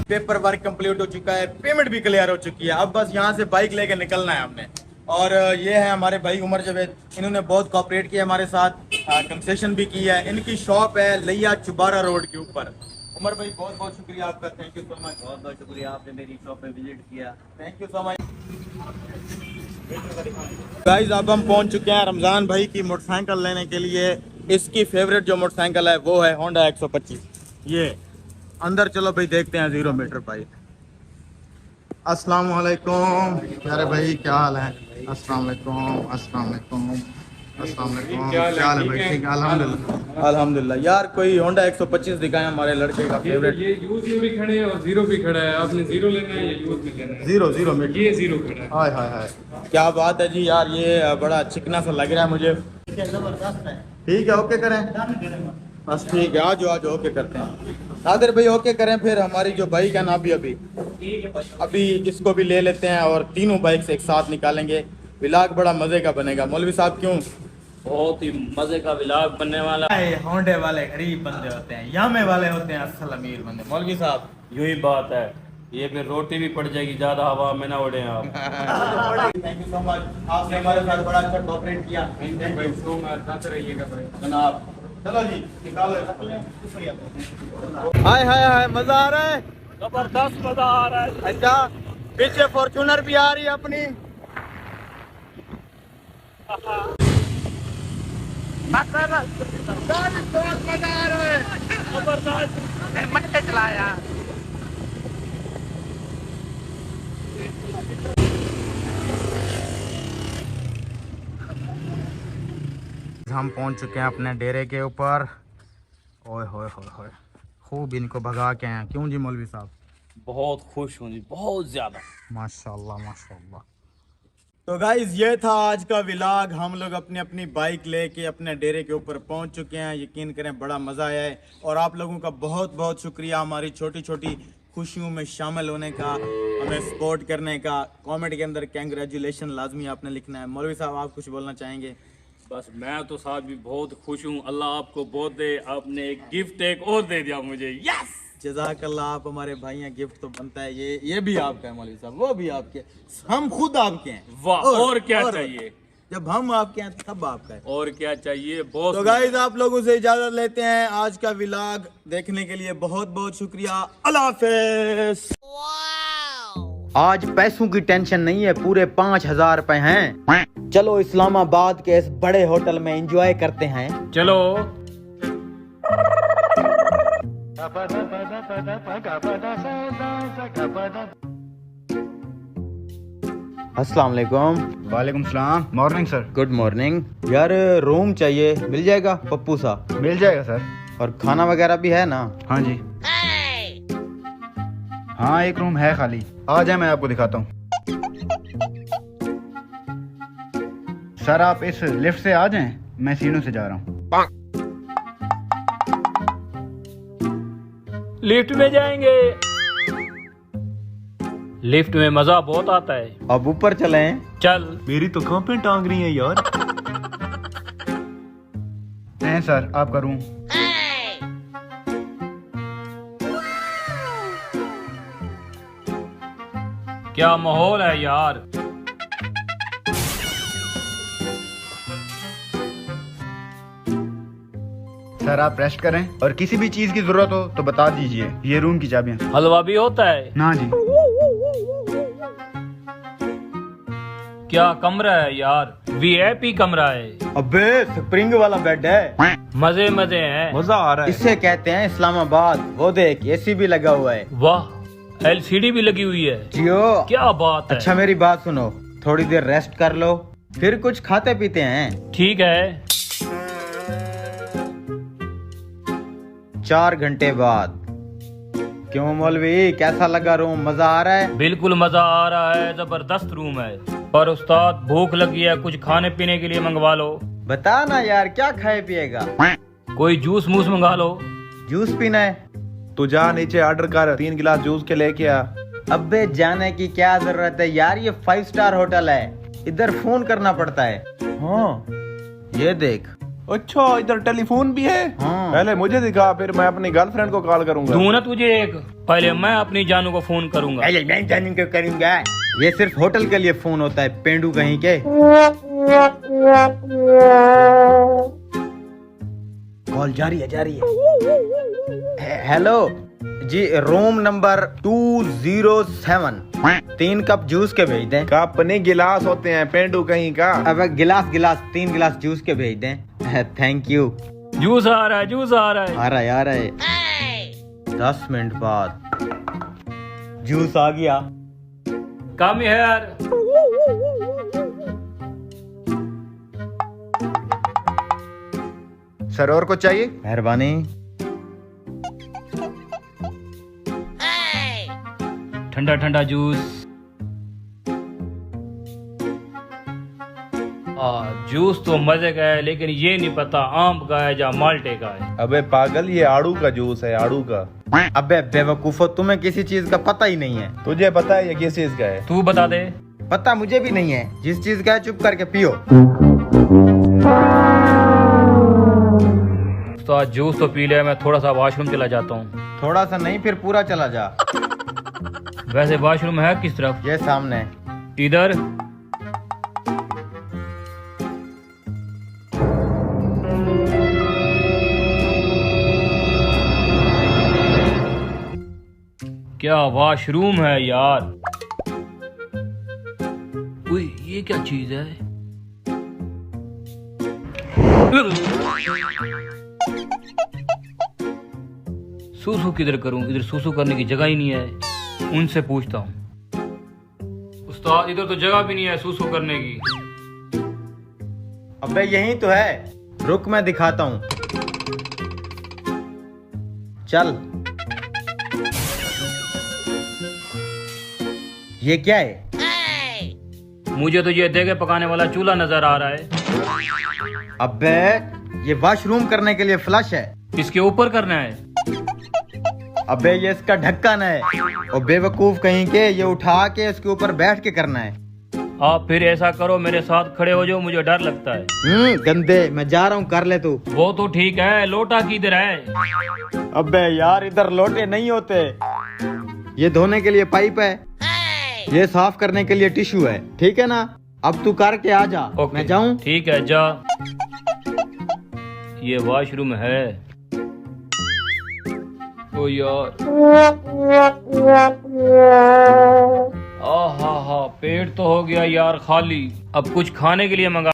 पेपर वर्क कंप्लीट हो चुका है, पेमेंट भी क्लियर हो चुकी है। अब बस यहाँ से बाइक लेके निकलना है हमने। और ये है हमारे भाई उमर जावेद, इन्होंने बहुत कोऑपरेट किया हमारे साथ, कंसेशन भी की है। इनकी शॉप है लिया चुबारा रोड के ऊपर। उमर भाई बहुत बहुत शुक्रिया आपका, थैंक यू सो मच। बहुत बहुत शुक्रिया, आपने मेरी शॉप पे विजिट किया। Thank you so much. Guys अब हम पहुंच चुके हैं रमज़ान भाई की मोटरसाइकिल लेने के लिए। इसकी फेवरेट जो मोटरसाइकिल है वो है होंडा 125। ये अंदर चलो भाई, देखते हैं 0 मीटर बाइक। अस्सलाम वालेकुम प्यारे भाई, क्या हाल है? अस्सलाम वालेकुम, अस्सलाम वालेकुम, अस्सलाम वालेकुम। क्या हाल है भाई? ठीक है अल्हम्दुलिल्लाह, अल्हम्दुलिल्लाह। यार कोई होंडा 125 दिखाएं हमारे लड़के का फेवरेट। ये यूज में भी खड़े हैं और 0 भी खड़ा है। आपने 0 लेना है या यूज में लेना है? 0 मीटर। ये 0 खड़ा है। हाय हाय हाय, क्या बात है जी यार, ये बड़ा चिकना सा लग रहा है मुझे। जबरदस्त है। ठीक है, ओके करें बस। ठीक है, आज ओके करते हैं। नादिर भाई ओके करें, फिर हमारी जो बाइक है ना अभी इसको भी ले लेते हैं और तीनों बाइक से एक साथ निकालेंगे। व्लॉग बड़ा मजे का बनेगा। मौलवी साहब क्यों? बहुत ही मजे का व्लॉग बनने वाला है। होंडे वाले गरीब बंदे होते हैं, यामे वाले होते हैं असल अमीर बंदे। मौलवी साहब यही बात है, ये फिर रोटी भी पड़ जाएगी, ज्यादा हवा में ना उड़े आप। थैंक यू सो मच, आपने हमारे साथ बड़ा अच्छा कोऑपरेट किया। जनाब चलो जी निकालो। हाय हाय हाय, मजा आ रहा है, जबरदस्त मजा आ रहा है। अच्छा पीछे फॉर्च्यूनर भी आ रही है अपनी। मजा आ रहा है, जबरदस्त मजे चलाया। हम पहुंच चुके हैं अपने डेरे के ऊपर। ओए होए होए होए, खूब इनको भगा के आए। क्यों जी मौलवी साहब? बहुत खुश हूँ जी, बहुत ज्यादा। माशाल्लाह माशाल्लाह। तो गाइज ये था आज का व्लॉग। हम लोग अपनी अपनी बाइक लेके अपने डेरे के ऊपर पहुंच चुके हैं। यकीन करें बड़ा मज़ा आया है और आप लोगों का बहुत बहुत शुक्रिया हमारी छोटी छोटी खुशियों में शामिल होने का, हमें सपोर्ट करने का। कमेंट के अंदर कैंग्रेचुलेशन लाजमी आपने लिखना है। मौलवी साहब आप कुछ बोलना चाहेंगे? बस मैं तो साहब भी बहुत खुश हूँ, अल्लाह आपको बहुत दे। आपने एक गिफ्ट एक और दे दिया मुझे। यस जज़ाकल्लाह, आप हमारे भाई हैं, गिफ्ट तो बनता है। ये भी आपका है मौलवी साहब, वो भी आपके, हम खुद आपके हैं। वाह, और क्या चाहिए? जब हम आपके हैं तब आपका है, और क्या चाहिए बहुत। तो गाइस आप लोगों से इजाजत लेते हैं। आज का व्लॉग देखने के लिए बहुत बहुत शुक्रिया। अल्लाह हाफिज। आज पैसों की टेंशन नहीं है, पूरे 5000 रुपए हैं। चलो इस्लामाबाद के इस बड़े होटल में एंजॉय करते हैं। चलो अस्सलाम वालेकुम। वालेकुम सलाम। Morning sir. Good morning. यार रूम चाहिए, मिल जाएगा पप्पू सा? मिल जाएगा सर। और खाना वगैरह भी है ना? हाँ जी। हाँ एक रूम है खाली, आ जाए मैं आपको दिखाता हूँ। सर आप इस लिफ्ट से आ जाएं, मैं सीढ़ियों से जा रहा हूँ। लिफ्ट में जाएंगे, लिफ्ट में मजा बहुत आता है। अब ऊपर चलें। चल। मेरी तो कांपे टांग रही है यार। हैं सर आपका रूम। क्या माहौल है यार। सर आप रेस्ट करें और किसी भी चीज की जरूरत हो तो बता दीजिए। ये रूम की चाबियां। हलवा भी होता है ना जी। क्या कमरा है यार, वीआईपी कमरा है। अबे स्प्रिंग वाला बेड है। मजे मजे हैं, मजा आ रहा है। इससे कहते हैं इस्लामाबाद। वो देख एसी भी लगा हुआ है। वाह, एलसीडी भी लगी हुई है। जियो क्या बात है। अच्छा मेरी बात सुनो, थोड़ी देर रेस्ट कर लो, फिर कुछ खाते पीते हैं। ठीक है। 4 घंटे बाद। क्यों मौलवी, कैसा लगा रूम? मजा आ रहा है? बिल्कुल मजा आ रहा है, जबरदस्त रूम है। पर उस्ताद भूख लगी है, कुछ खाने पीने के लिए मंगवा लो। बता ना यार, क्या खाए पिएगा? कोई जूस मूस मंगा लो। जूस पीना है? तू जा नीचे ऑर्डर कर, 3 गिलास जूस के लेके आ। अबे जाने की क्या जरूरत है यार, ये 5 स्टार होटल है, इधर फोन करना पड़ता है। हाँ ये देख। अच्छा, इधर टेलीफोन भी है। हाँ। पहले मुझे दिखा, फिर मैं अपनी गर्लफ्रेंड को कॉल करूंगा। दूं ना तुझे एक, पहले मैं अपनी जानू को फोन करूंगा। पहले मैं जानू को करूंगा। ये सिर्फ होटल के लिए फोन होता है, पेंडू कहीं के। कॉल जारी है। हेलो जी, रूम नंबर 207। 3 कप जूस के भेज दें। कप नहीं, गिलास होते हैं, पेंडू कहीं का। अब गिलास 3 गिलास जूस के भेज दें। Thank you. जूस आ रहा है। आ रहा है। 10 मिनट बाद जूस आ गया। Come here. सर और कुछ चाहिए? मेहरबानी। ठंडा जूस। जूस तो मजे का है, लेकिन ये नहीं पता आम का है या माल्टे का है। अबे पागल, ये आड़ू का जूस है, आड़ू का। अबे बेवकूफो, तुम्हें किसी चीज का पता ही नहीं है। तुझे पता है ये किस चीज का है? तू बता दे। पता मुझे भी नहीं है। जिस चीज का है चुप करके पियो। तो आज जूस तो पी लिया, मैं थोड़ा सा वॉशरूम चला जाता हूँ। थोड़ा सा नहीं, फिर पूरा चला जा। वैसे वॉशरूम है किस तरफ? ये सामने। इधर। क्या वॉशरूम है यार। उई, ये क्या चीज है? सूसू किधर करूं? इधर सूसू करने की जगह ही नहीं है। उनसे पूछता हूँ। उस्ताद, इधर तो जगह भी नहीं है सूसू करने की। अबे यही तो है, रुक मैं दिखाता हूँ। चल। ये क्या है? मुझे तो ये देगे पकाने वाला चूल्हा नजर आ रहा है। अबे ये वॉशरूम करने के लिए फ्लश है। इसके ऊपर करना है। अबे ये इसका ढक्कन है। और बेवकूफ कहीं के, ये उठा के इसके ऊपर बैठ के करना है। आप फिर ऐसा करो, मेरे साथ खड़े हो जाओ, मुझे डर लगता है। गंदे, मैं जा रहा हूँ, कर ले तू। वो तो ठीक है, लोटा किधर है? अबे यार, इधर लोटे नहीं होते। ये धोने के लिए पाइप है, ये साफ करने के लिए टिश्यू है। ठीक है ना? अब तू करके आ जा। मैं जाऊं? ठीक है, जा। ये वॉशरूम है। ओ यार, आहा, पेट तो हो गया यार खाली। अब कुछ खाने के लिए मंगा।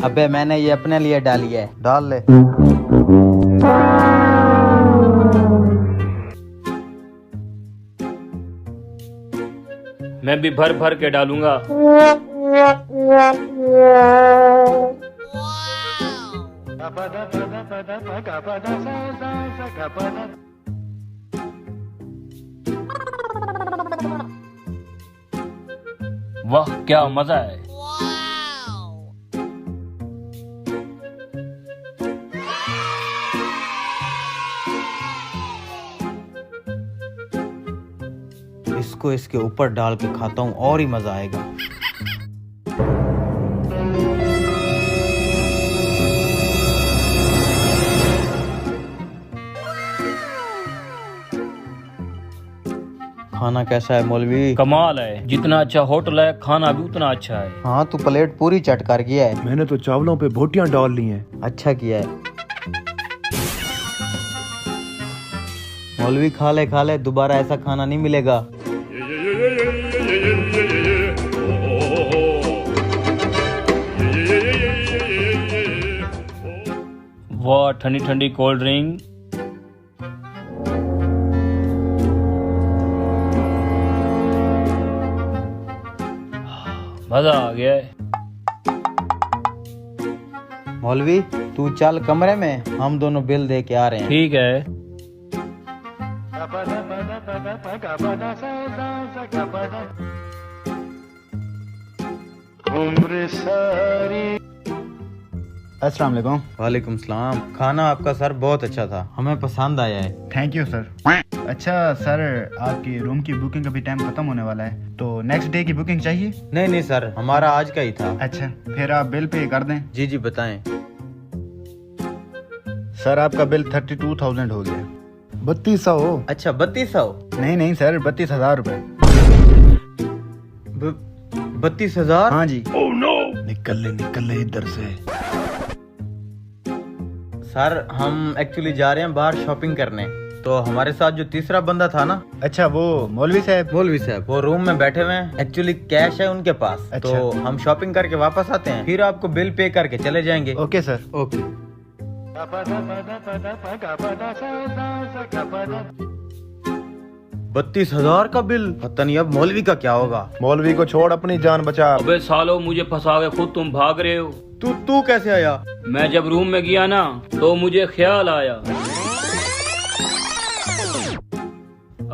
अबे मैंने ये अपने लिए डाली है, डाल ले। मैं भी भर भर के डालूंगा। वाह, क्या मजा है। इसको इसके ऊपर डाल के खाता हूँ और ही मजा आएगा। खाना कैसा है मौलवी? कमाल है, जितना अच्छा होटल है खाना भी उतना अच्छा है। हाँ तू प्लेट पूरी चट कर गया है। मैंने तो चावलों पे बोटियां डाल ली हैं। अच्छा किया है। मौलवी खा ले, दोबारा ऐसा खाना नहीं मिलेगा। वाह, ठंडी ठंडी कोल्ड ड्रिंक। मजा आ गया है। मौलवी तू चल कमरे में, हम दोनों बिल दे के आ रहे हैं। ठीक है। अस्सलाम वालेकुम। वालेकुम सलाम। खाना आपका सर बहुत अच्छा था, हमें पसंद आया है। Thank you sir. अच्छा सर, आपकी रूम की बुकिंग का भी टाइम खत्म होने वाला है, तो नेक्स्ट डे की बुकिंग चाहिए? नहीं सर, हमारा आज का ही था। अच्छा फिर आप बिल पे कर दें। जी बताएं। सर आपका बिल 32,000 हो गया। 3200। अच्छा 3200? नहीं सर, 32,000 रुपए। 32,000? हाँ जी। निकल ले इधर से। सर हम एक्चुअली जा रहे हैं बाहर शॉपिंग करने, तो हमारे साथ जो तीसरा बंदा था ना। अच्छा वो मौलवी साहब, वो रूम में बैठे हुए हैं। एक्चुअली कैश है उनके पास। अच्छा। तो हम शॉपिंग करके वापस आते हैं, फिर आपको बिल पे करके चले जाएंगे। Okay sir. ओके। 32,000 का बिल, पता नहीं अब मौलवी का क्या होगा। मौलवी को छोड़, अपनी जान बचा। अबे सालो, मुझे फंसा के खुद तुम भाग रहे हो। तू कैसे आया? मैं जब रूम में गया ना तो मुझे ख्याल आया,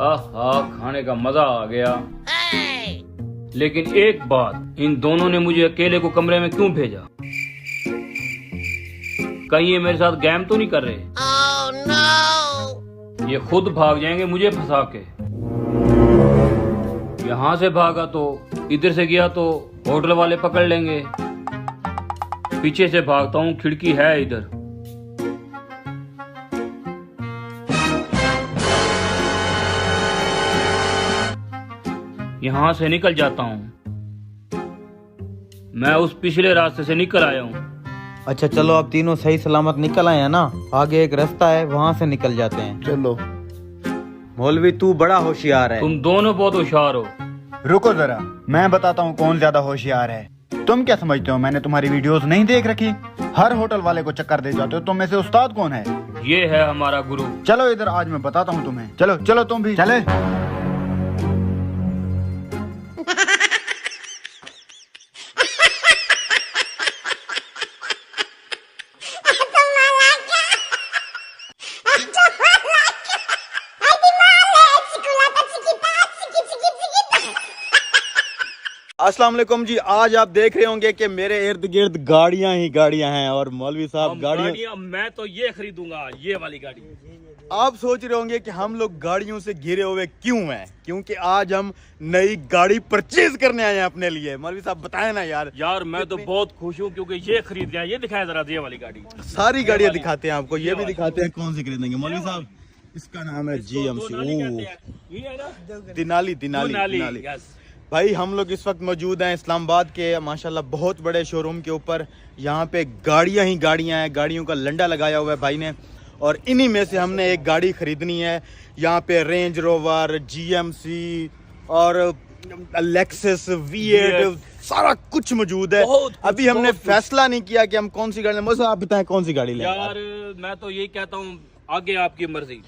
आहा खाने का मजा आ गया। लेकिन एक बात, इन दोनों ने मुझे अकेले को कमरे में क्यों भेजा? कहीं ये मेरे साथ गेम तो नहीं कर रहे? ये खुद भाग जाएंगे मुझे फंसा के। यहाँ से भागा तो इधर से गया तो होटल वाले पकड़ लेंगे। पीछे से भागता हूँ, खिड़की है इधर। यहाँ से निकल जाता हूँ। मैं उस पिछले रास्ते से निकल आया हूँ। अच्छा चलो, आप तीनों सही सलामत निकल आए हैं ना? आगे एक रास्ता है, वहाँ से निकल जाते हैं। चलो। मौलवी तू बड़ा होशियार है। तुम दोनों बहुत होशियार हो। रुको जरा, मैं बताता हूँ कौन ज्यादा होशियार है। तुम क्या समझते हो, मैंने तुम्हारी वीडियोस नहीं देख रखी? हर होटल वाले को चक्कर दे जाते हो। तुम में से उस्ताद कौन है? ये है हमारा गुरु। चलो इधर, आज मैं बताता हूँ तुम्हें। चलो तुम भी चले। अस्सलाम वालेकुम जी। आज आप देख रहे होंगे कि मेरे इर्द गिर्द गाड़ियां ही गाड़ियां हैं, और मौलवी साहब गाड़ियां। मैं तो ये खरीदूंगा, ये वाली गाड़ी। आप सोच रहे होंगे कि हम लोग गाड़ियों से घिरे हुए क्यों हैं? क्योंकि आज हम नई गाड़ी परचेज करने आए हैं अपने लिए। मौलवी साहब बताएं ना यार। मैं तो बहुत खुश हूँ क्योंकि ये खरीद लिया। ये दिखाया जरा, ये वाली गाड़ी। सारी गाड़ियां दिखाते हैं आपको, ये भी दिखाते हैं कौन सी खरीदेंगे। मौलवी साहब इसका नाम है GMC। दिनाली। भाई हम लोग इस वक्त मौजूद हैं इस्लामाबाद के माशाल्लाह बहुत बड़े शोरूम के ऊपर। यहाँ पे गाड़ियाँ ही गाड़ियाँ हैं, गाड़ियों का लंडा लगाया हुआ है भाई ने, और इन्हीं में से हमने एक गाड़ी खरीदनी है। यहाँ पे रेंज रोवर, GMC और लेक्सस V8 सारा कुछ मौजूद है। अभी हमने फैसला नहीं किया कि हम कौन सी गाड़ी लें। मुझे आप बताएं कौन सी गाड़ी लें। यार मैं तो यही कहता हूँ, आगे आपकी मर्जी।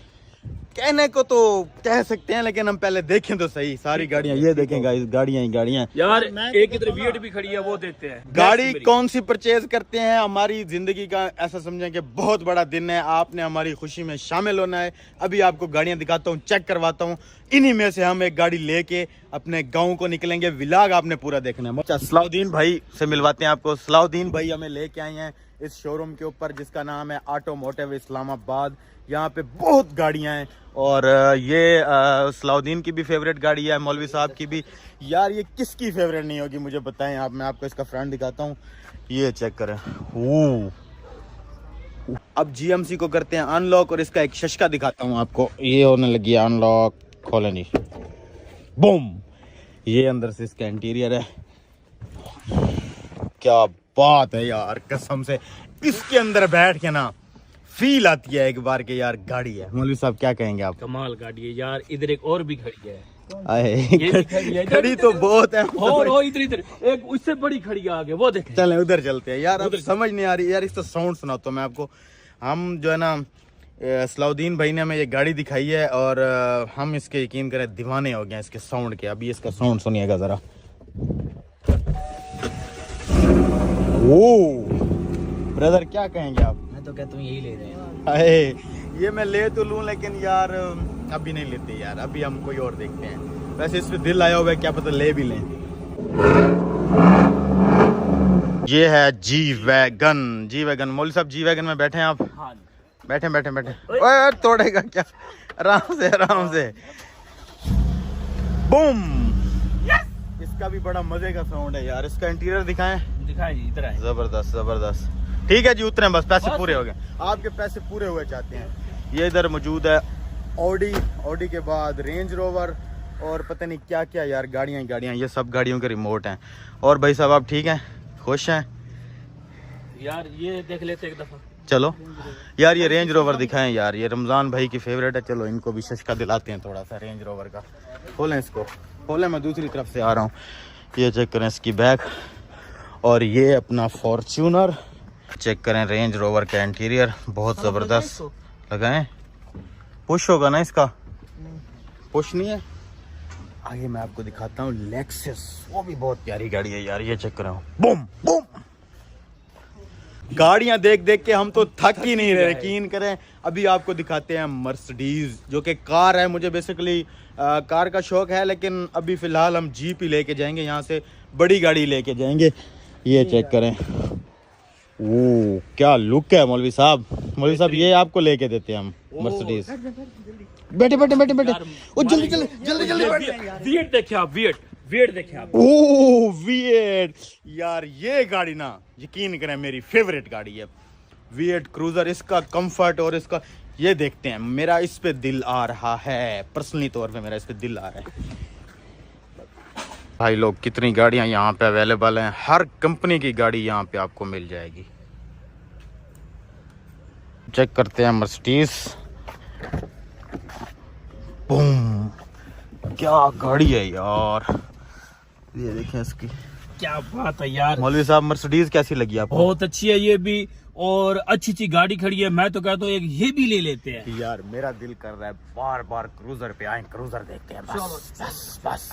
कहने को तो कह सकते हैं, लेकिन हम पहले देखें तो सही। सारी गाड़ियां, ये देखें गाइस, गाड़ियां ही गाड़ियां यार। एक इधर V8 भी खड़ी है, वो देखते हैं। गाड़ी कौन सी परचेज करते हैं, हमारी जिंदगी का ऐसा समझें कि बहुत बड़ा दिन है। आपने हमारी खुशी में शामिल होना है। अभी आपको गाड़ियां दिखाता हूँ, चेक करवाता हूँ। इन्हीं में से हम एक गाड़ी लेके अपने गाँव को निकलेंगे। व्लॉग आपने पूरा देखना है। सलाउद्दीन भाई से मिलवाते हैं आपको। सलाउद्दीन भाई हमें लेके आए हैं इस शोरूम के ऊपर जिसका नाम है ऑटोमोटिव इस्लामाबाद। यहाँ पे बहुत गाड़ियाँ हैं, और ये सलाउद्दीन की भी फेवरेट गाड़ी है, मौलवी साहब की भी। यार ये किसकी फेवरेट नहीं होगी मुझे बताएं आप। मैं आपको इसका फ्रंट दिखाता हूँ, ये चेक करें। अब GMC को करते हैं अनलॉक, और इसका एक शशका दिखाता हूँ आपको। ये होने लगी है अनलॉक। खोलें जी। बूम। ये अंदर से इसका इंटीरियर है। क्या बात है यार, कसम से इसके अंदर बैठ के ना फील आती है एक बार के यार गाड़ी है। मौलवी साहब क्या कहेंगे आप? कमाल गाड़ी है यार। इधर एक और भी खड़ी है। खड़ी तो बहुत है। और इधर एक उससे बड़ी खड़ी है आगे, वो देखें। चलें उधर चलते हैं यार। अब समझ नहीं आ रही यार, इसका साउंड सुनाता हूँ मैं आपको। हम जो है ना सलाउद्दीन भाई ने हमें ये गाड़ी दिखाई है और हम इसके यकीन करें दीवाने हो गए हैं इसके साउंड के। अभी इसका साउंड सुनिएगा जरा। ओ ब्रदर क्या कहेंगे आप? मैं तो कहता हूँ यही ले रहे हैं। अरे ये मैं ले तो लूं लेकिन यार अभी नहीं लेते यार, अभी हम कोई और देखते हैं। वैसे इस पे दिल आया हुआ है, क्या पता ले भी लें। ये है जी वैगन। जी वैगन मौलवी साहब, जी वैगन में बैठे हैं आप? हाँ। बैठे बैठे बैठे। ओए तोड़ेगा क्या? आराम से आराम से। बूम। इसका भी बड़ा मजे का साउंड है यार। इसका इंटीरियर दिखाएं। दिखाएं जी, इधर आए। जबरदस्त जबरदस्त। ठीक है जी, उतरे बस, पैसे पूरे हो गए। आपके पैसे पूरे हुए चाहते हैं। ये इधर मौजूद है ऑडी, ऑडी के बाद रेंज रोवर और पता नहीं क्या क्या यार गाड़ियाँ गाड़ियाँ। ये सब गाड़ियों के रिमोट हैं। और भाई साहब आप ठीक हैं, खुश हैं यार? ये देख लेते एक दफा। चलो यार ये रेंज रोवर दिखाएं यार, ये रमज़ान भाई की फेवरेट है। चलो इनको भी शशका दिलाते हैं थोड़ा सा रेंज रोवर का। खोलें इसको, खोलें, मैं दूसरी तरफ से आ रहा हूँ। ये चेक करें इसकी बैक। और ये अपना फॉर्च्यूनर। चेक करें रेंज रोवर का इंटीरियर, बहुत ज़बरदस्त। लगाएं, पुश होगा ना इसका? पुश नहीं है। आगे मैं आपको दिखाता हूँ लेक्सस, वो भी बहुत प्यारी गाड़ी है यार। ये चेक करें, बूम बूम। गाड़ियां देख देख के हम तो थक ही नहीं रहे, यकीन करें। अभी आपको दिखाते हैं मर्सिडीज, जो कि कार है। मुझे बेसिकली कार का शौक है, लेकिन अभी फिलहाल हम जीप ही लेके जाएंगे यहाँ से, बड़ी गाड़ी लेके जाएंगे। ये चेक करें, वो क्या लुक है मौलवी साहब। मौलवी साहब ये आपको लेके देते हैं हम मर्सिडीज। बैठे बैठे बैठे बैठे। ओ जल्दी जल्दी जल्दी जल्दी। V8 देखे आप? V8 देखे आप? ओह V8 यार, ये गाड़ी ना यकीन करें मेरी फेवरेट गाड़ी है। V8 क्रूजर, इसका कंफर्ट और इसका ये देखते हैं। मेरा इस पे दिल आ रहा है, पर्सनली तौर पे मेरा इस पे दिल आ रहा है। भाई लोग कितनी गाड़ियां यहाँ पे अवेलेबल हैं, हर कंपनी की गाड़ी यहाँ पे आपको मिल जाएगी। चेक करते हैं मर्सिडीज। बूम, क्या गाड़ी है यार। ये देखें इसकी, क्या बात है यार। मौलवी साहब मर्सिडीज कैसी लगी आपको? बहुत अच्छी है ये भी, और अच्छी अच्छी गाड़ी खड़ी है। मैं तो कहता हूँ एक ये भी ले लेते हैं यार। मेरा दिल कर रहा है बार बार क्रूजर पे आए, क्रूजर देखते हैं। बस बस बस।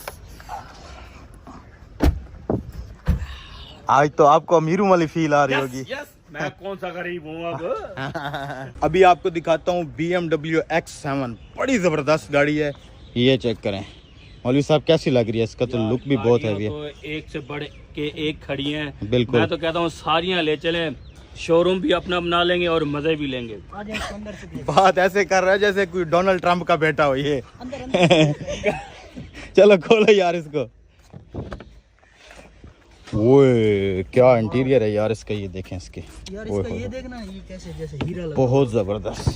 आज तो आपको अमीरों वाली फील आ रही होगी। यस, मैं कौन सा गरीब हूँ अब। अभी आपको दिखाता हूँ BMW X7, बड़ी जबरदस्त गाड़ी है। ये चेक करें मौलवी साहब, कैसी लग रही है? इसका तो लुक भी बहुत हैवी है। तो एक से बढ़ के एक खड़ी हैं। बिल्कुल। मैं तो कहता हूँ सारियां ले चलें, शोरूम भी अपना बना लेंगे और मजे भी लेंगे। बात ऐसे कर रहा है जैसे कोई डोनाल्ड ट्रंप का बेटा हो ये। चलो खोलो यार इसको। ओए क्या इंटीरियर है यार इसका, ये देखें इसके यार। इसका ये देखना, ये कैसे जैसे हीरा लगा। बहुत जबरदस्त।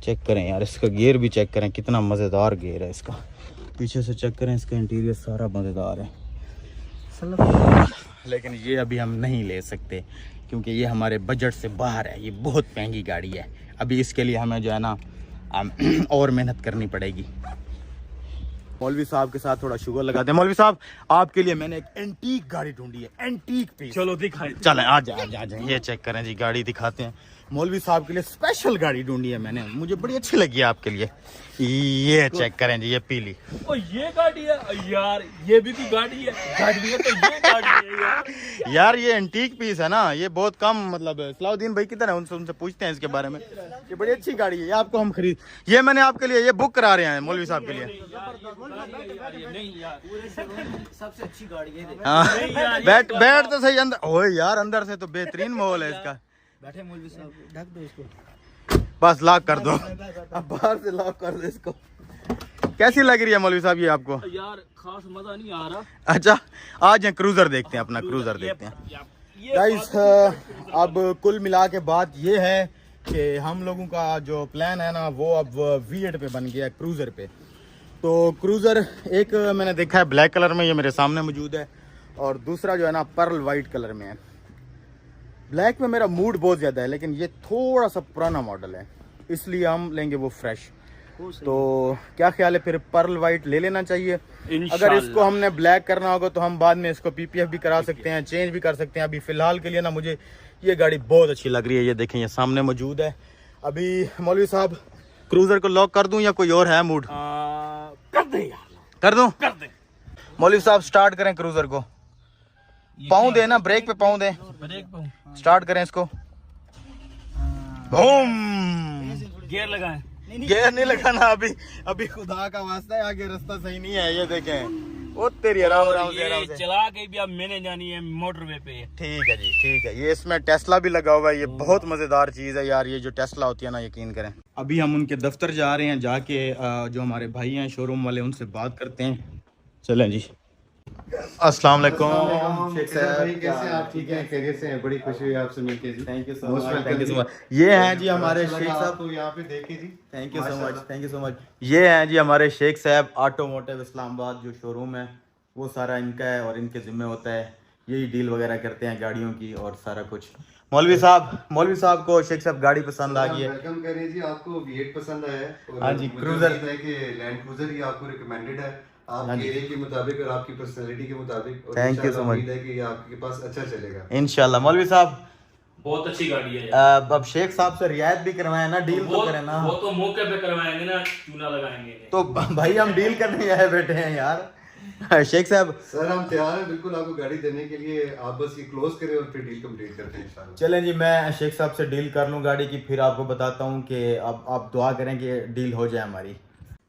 चेक करें यार इसका गियर भी चेक करें, कितना मजेदार गियर है इसका। पीछे से चेक करें, इसका इंटीरियर सारा मजेदार है। लेकिन ये अभी हम नहीं ले सकते क्योंकि ये हमारे बजट से बाहर है। ये बहुत महंगी गाड़ी है। अभी इसके लिए हमें जो है ना और मेहनत करनी पड़ेगी। मौलवी साहब के साथ थोड़ा शुगर लगाते हैं। मौलवी साहब आपके लिए मैंने एक एंटीक गाड़ी ढूंढी है, एंटीक पीस। चलो दिखाएं। चलें आ जाए। ये चेक करें जी, गाड़ी दिखाते हैं। मौलवी साहब के लिए स्पेशल गाड़ी ढूंढी है मैंने, मुझे बड़ी अच्छी लगी है आपके लिए। ये चेक करें जी, ये पीली। ओ ये गाड़ी है यार, ये भी तो गाड़ी है। गाड़ी है तो ये गाड़ी है यार। यार ये एंटीक पीस है ना, ये बहुत कम, मतलब सलाउद्दीन भाई किधर है, उनसे पूछते हैं इसके बारे में। ये बड़ी अच्छी गाड़ी है, ये आपको हम खरीद, ये मैंने आपके लिए ये बुक करा रहे हैं मौलवी साहब के लिए। सबसे अच्छी गाड़ी है। बैठ तो सही अंदर। ओए यार अंदर से तो बेहतरीन माहौल है इसका। बैठे मौलवी साहब, ढक दो इसको। बस लॉक कर दो, अब बाहर से लॉक कर दो इसको। कैसी लग रही है मौलवी साहब ये आपको? यार खास मजा नहीं आ रहा। अच्छा आज क्रूजर देखते हैं, अपना क्रूजर देखते हैं गाइस। अब कुल मिला के बात ये है कि हम लोगों का जो प्लान है ना, वो अब V8 पे बन गया है, क्रूजर पे। तो क्रूज़र एक मैंने देखा है ब्लैक कलर में, ये मेरे सामने मौजूद है, और दूसरा जो है ना पर्ल वाइट कलर में है। ब्लैक में मेरा मूड बहुत ज़्यादा है, लेकिन ये थोड़ा सा पुराना मॉडल है, इसलिए हम लेंगे वो फ्रेश। तो क्या ख्याल है, फिर पर्ल वाइट ले लेना चाहिए? अगर इसको हमने ब्लैक करना होगा तो हम बाद में इसको पीपीएफ भी करा सकते हैं, चेंज भी कर सकते हैं। अभी फ़िलहाल के लिए ना मुझे ये गाड़ी बहुत अच्छी लग रही है। ये देखें, ये सामने मौजूद है। अभी मौलवी साहब क्रूज़र को लॉक कर दूं या कोई और है मूड? कर दे यार, कर दूं? कर दे। मौलवी साहब स्टार्ट करें क्रूज़र को, पाँव दे ना, ब्रेक पे पाँव दे, स्टार्ट करें इसको। बूम, गियर लगाएं। गियर नहीं लगाना अभी खुदा का वास्ता है, आगे रास्ता सही नहीं है। ये देखें, वो तेरी आराम से चला के भी अब मैंने जानी है मोटरवे पे। ठीक है जी, ठीक है। ये इसमें टेस्ला भी लगा हुआ है, ये बहुत मजेदार चीज है यार। ये जो टेस्ला होती है ना, यकीन करें। अभी हम उनके दफ्तर जा रहे हैं, जाके जो हमारे भाई हैं शोरूम वाले, उनसे बात करते हैं। चलें जी। अस्सलाम वालेकुम शेख साहब, कैसे आप? ठीक हैं, खैरियत से हैं? बड़ी खुशी हुई आपसे मिलके ji. Thank you so much, thank you so much. ये हैं जी हमारे शेख साहब, तो यहाँ पे देखे ji. Thank you so much, thank you so much. ये हैं जी हमारे शेख साहब, ऑटोमोटिव इस्लामाबाद जो शोरूम है वो सारा इनका है और इनके ज़िम्मे होता है। यही डील वगैरह करते हैं गाड़ियों की और सारा कुछ। मौलवी साहब को शेख साहब गाड़ी पसंद आ गई है। वेलकम करें जी। आपको V8 पसंद आया है? हाँ जी, क्रूजर है कि लैंड क्रूजर ही आपको रिकमेंडेड है आपके एरिया के मुताबिक और आपकी पर्सनालिटी के मुताबिक। Thank you so much. उम्मीद है कि आपके पास अच्छा चलेगा इंशाल्लाह। मौलवी साहब बहुत अच्छी गाड़ी है। अब शेख साहब से रियायत भी करवाए ना, डील तो करें ना। वो तो मौके पे करवाएंगे ना, चूना लगाएंगे। तो भाई हम डील करने आए बैठे हैं यार। शेख साहब सर हम तैयार हैं बिल्कुल आपको गाड़ी देने के लिए। आप बस ये क्लोज करें और फिर डील कंप्लीट करते हैं इंशाल्लाह। चलें जी, मैं शेख साहब से डील कर लूँ गाड़ी की, फिर आपको बताता हूँ कि अब आप दुआ करें कि डील हो जाए हमारी।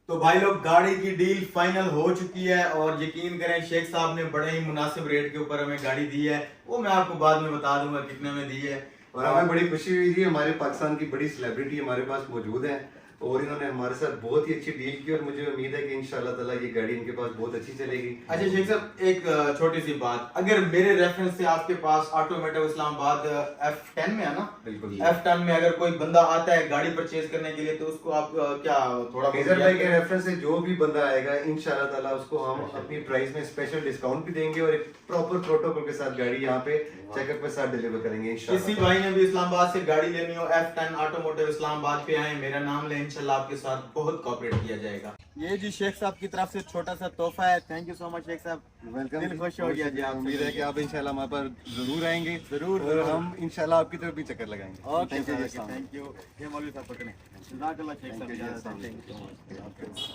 तो भाई लोग, गाड़ी की डील फाइनल हो चुकी है और यकीन करें शेख साहब ने बड़े ही मुनासिब रेट के ऊपर हमें गाड़ी दी है। वो मैं आपको बाद में बता दूंगा कितने में दी है। और हमें बड़ी खुशी हुई थी, हमारे पाकिस्तान की बड़ी सेलिब्रिटी हमारे पास मौजूद है और इन्होंने हमारे साथ बहुत ही अच्छी डील की और मुझे उम्मीद है कि इंशाल्लाह ताला ये गाड़ी इनके पास बहुत अच्छी चलेगी। अच्छा शेख साहब, एक छोटी सी बात, अगर मेरे रेफरेंस से आपके पास ऑटोमोटिव इस्लामाबाद F10 में है ना? बिल्कुल। F10 में अगर कोई बंदा आता है गाड़ी परचेज करने के लिए, तो उसको आप क्या थोड़ा भाई के रेफरेंस से जो भी बंदा आएगा इंशाल्लाह ताला उसको हम अपनी प्राइस में स्पेशल डिस्काउंट भी देंगे और एक प्रॉपर प्रोटोकॉल के साथ गाड़ी यहाँ पे चेकअप के साथ डिलीवर करेंगे इंशाल्लाह। किसी भाई ने भी इस्लामाबाद से गाड़ी लेनी हो, F10 ऑटोमोटिव इस्लामाबाद पे आए, मेरा नाम ले, इंशाल्लाह आपके साथ बहुत कोऑपरेट किया जाएगा। ये जी शेख साहब की तरफ से छोटा सा तोहफा है। Thank you so much Sheikh साहब, वेलकम। दिल खुश हो गया जी। आप उम्मीद है कि आप इंशाल्लाह हमारे पर जरूर आएंगे। जरूर, और हम इंशाल्लाह आपकी तरफ भी चक्कर लगाएंगे। Okay, thank you. ये मौलवी साहब पकड़ें। जज़ाकल्लाह शेख साहब।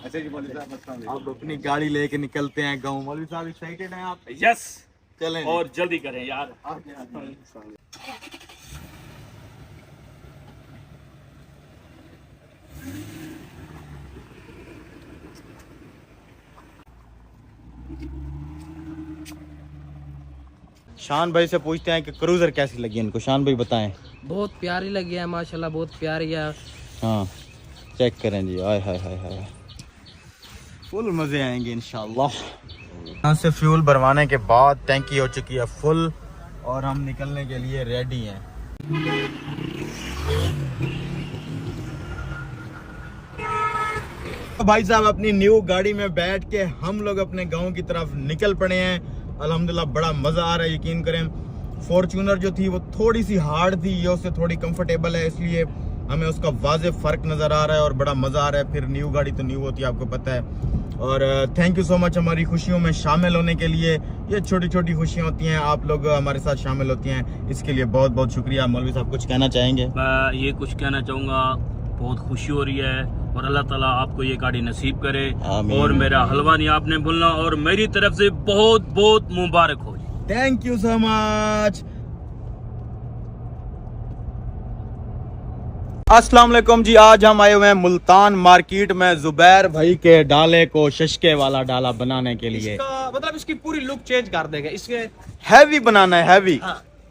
अच्छा जी मौलवी साहब, अस्सलाम वालेकुम। आप अपनी गाड़ी लेके निकलते हैं गाँव। मौलवी साहब एक्साइटेड हैं आप? यस, चलें और जल्दी करें यार। शान भाई से पूछते हैं कि क्रूजर कैसी लगी इनको। शान भाई बताएं। बहुत प्यारी लगी है माशाल्लाह, बहुत प्यारी है। हाँ चेक करें जी, आय हाय हाय हाय, फुल मजे आएंगे इंशाल्लाह। यहाँ से फ्यूल भरवाने के बाद टैंकी हो चुकी है फुल और हम निकलने के लिए रेडी हैं। तो भाई साहब अपनी न्यू गाड़ी में बैठ के हम लोग अपने गांव की तरफ निकल पड़े हैं। अल्हम्दुलिल्लाह बड़ा मज़ा आ रहा है। यकीन करें फॉर्च्यूनर जो थी वो थोड़ी सी हार्ड थी, ये उससे थोड़ी कंफर्टेबल है, इसलिए हमें उसका वाज़े फ़र्क नज़र आ रहा है और बड़ा मज़ा आ रहा है। फिर न्यू गाड़ी तो न्यू होती है, आपको पता है। और थैंक यू सो मच हमारी खुशियों में शामिल होने के लिए। ये छोटी छोटी खुशियाँ होती हैं, आप लोग हमारे साथ शामिल होती हैं, इसके लिए बहुत बहुत शुक्रिया। मौलवी साहब कुछ कहना चाहेंगे? मैं ये कुछ कहना चाहूँगा, बहुत खुशी हो रही है और अल्लाह ताला आपको ये गाड़ी नसीब करे। और मेरा हलवा नहीं आपने भूलना और मेरी तरफ से बहुत बहुत मुबारक हो। Thank you so much. अस्सलाम वालेकुम जी, आज हम आए हुए हैं मुल्तान मार्केट में जुबैर भाई के डाले को शशके वाला डाला बनाने के लिए। मतलब इसकी पूरी लुक चेंज कर देगा, इसके हैवी बनाना है, हैवी।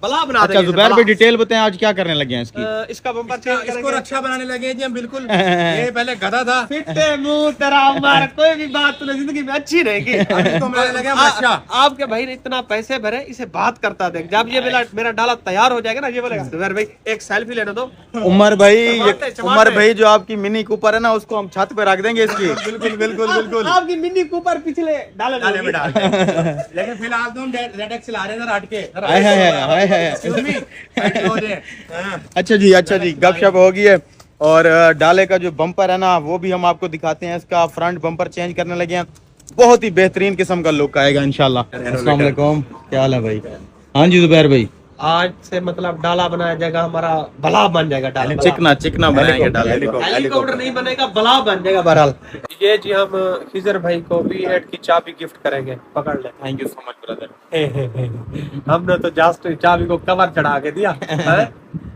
बला बना अच्छा देंगे। जुबैर भाई डिटेल बताएं, आज क्या करने लगे हैं इसकी? इसका बम्पर इसको रक्षा बनाने लगे जी हम बिल्कुल। ये पहले गधा था। फिटे मुंह तेरा मार, कोई भी बात तूने जिंदगी में अच्छी रहेगी। इसको बनाने लगे हम रक्षा। आपके भाई ने इतना पैसे भरे, इसे बात करता देख। जब ये मेरा डाला तैयार हो जाएगा ना, ये बोलेगा जुबैर भाई एक सेल्फी लेने दो। उमर भाई जो आपकी मिनी कूपर है ना, उसको हम छत पे रख देंगे इसकी। बिल्कुल बिल्कुल बिल्कुल। आपकी मिनी कूपर पिछले डाले में डाल देंगे। लेकिन फिलहाल तो हम रेड एक्स ला रहे हैं हट के। अच्छा जी गपशप हो गई है। और डाले का जो बम्पर है ना, वो भी हम आपको दिखाते हैं। इसका फ्रंट बम्पर चेंज करने लगे हैं, बहुत ही बेहतरीन किस्म का लुक आएगा इंशाल्लाह। अस्सलाम वालेकुम, क्या हाल है भाई? हाँ जी जुबैर भाई, आज से मतलब डाला बनाया जाएगा, हमारा बला बन जाएगा। डाला चिकना बनाएंगे डाला। हेलीकॉप्टर नहीं बनेगा, बला बन जाएगा। बहरहाल ये जी हम खिजर भाई को V8 की चाबी गिफ्ट करेंगे, पकड़ ले। Thank you so much brother. हमने तो जस्ट चाबी को कवर चढ़ा के दिया है।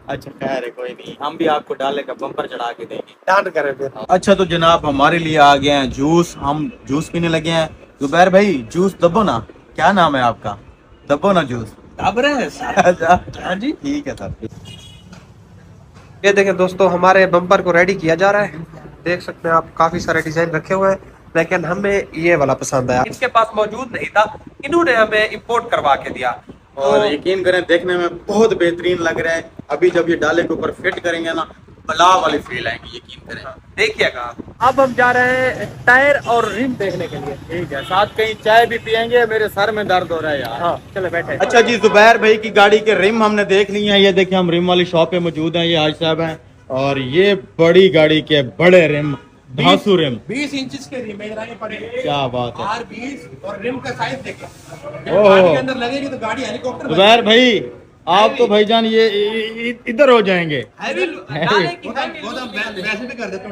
अच्छा खैर है, कोई नहीं, हम भी आपको डाले का बम्पर चढ़ा के देंगे। डन करें फिर। अच्छा तो जनाब हमारे लिए आ गए हैं जूस, हम जूस पीने लगे हैं। जुबैर भाई जूस दबो ना, क्या नाम है आपका? दबो ना जूस। दब रहे हैं सर। हाँ जी ठीक है सर। ये देखें दोस्तों, हमारे बम्पर को रेडी किया जा रहा है। देख सकते हैं आप, काफी सारे डिजाइन रखे हुए हैं, लेकिन हमें ये वाला पसंद आया। इसके पास मौजूद नहीं था, इन्होंने हमें इंपोर्ट करवा के दिया। और यकीन करें देखने में बहुत बेहतरीन लग रहा है। अभी जब ये डाले के ऊपर फिट करेंगे ना, बला वाली फील आएगी, यकीन करें। देखिएगा। अब हम जा रहे हैं टायर और रिम देखने के लिए। ठीक है, साथ कहीं चाय भी पियेंगे। मेरे सर में दर्द हो रहा है यार। हाँ चलो बैठे। अच्छा जी, जुबैर भाई की गाड़ी के रिम हमने देख लिए हैं। ये देखिए हम रिम वाली शॉप पे मौजूद हैं। ये हाज साहब हैं, और ये बड़ी गाड़ी के बड़े रिम, धांसू रिम, 20 इंच के रिम लगाने पड़ेंगे। क्या बात है। R20 और रिम का साइज देखें, ओह। गाड़ी के अंदर लगेगी तो गाड़ी हेलीकॉप्टर। जुबैर भाई आप तो भाईजान ये इधर हो जाएंगे। वैसे भी कर देता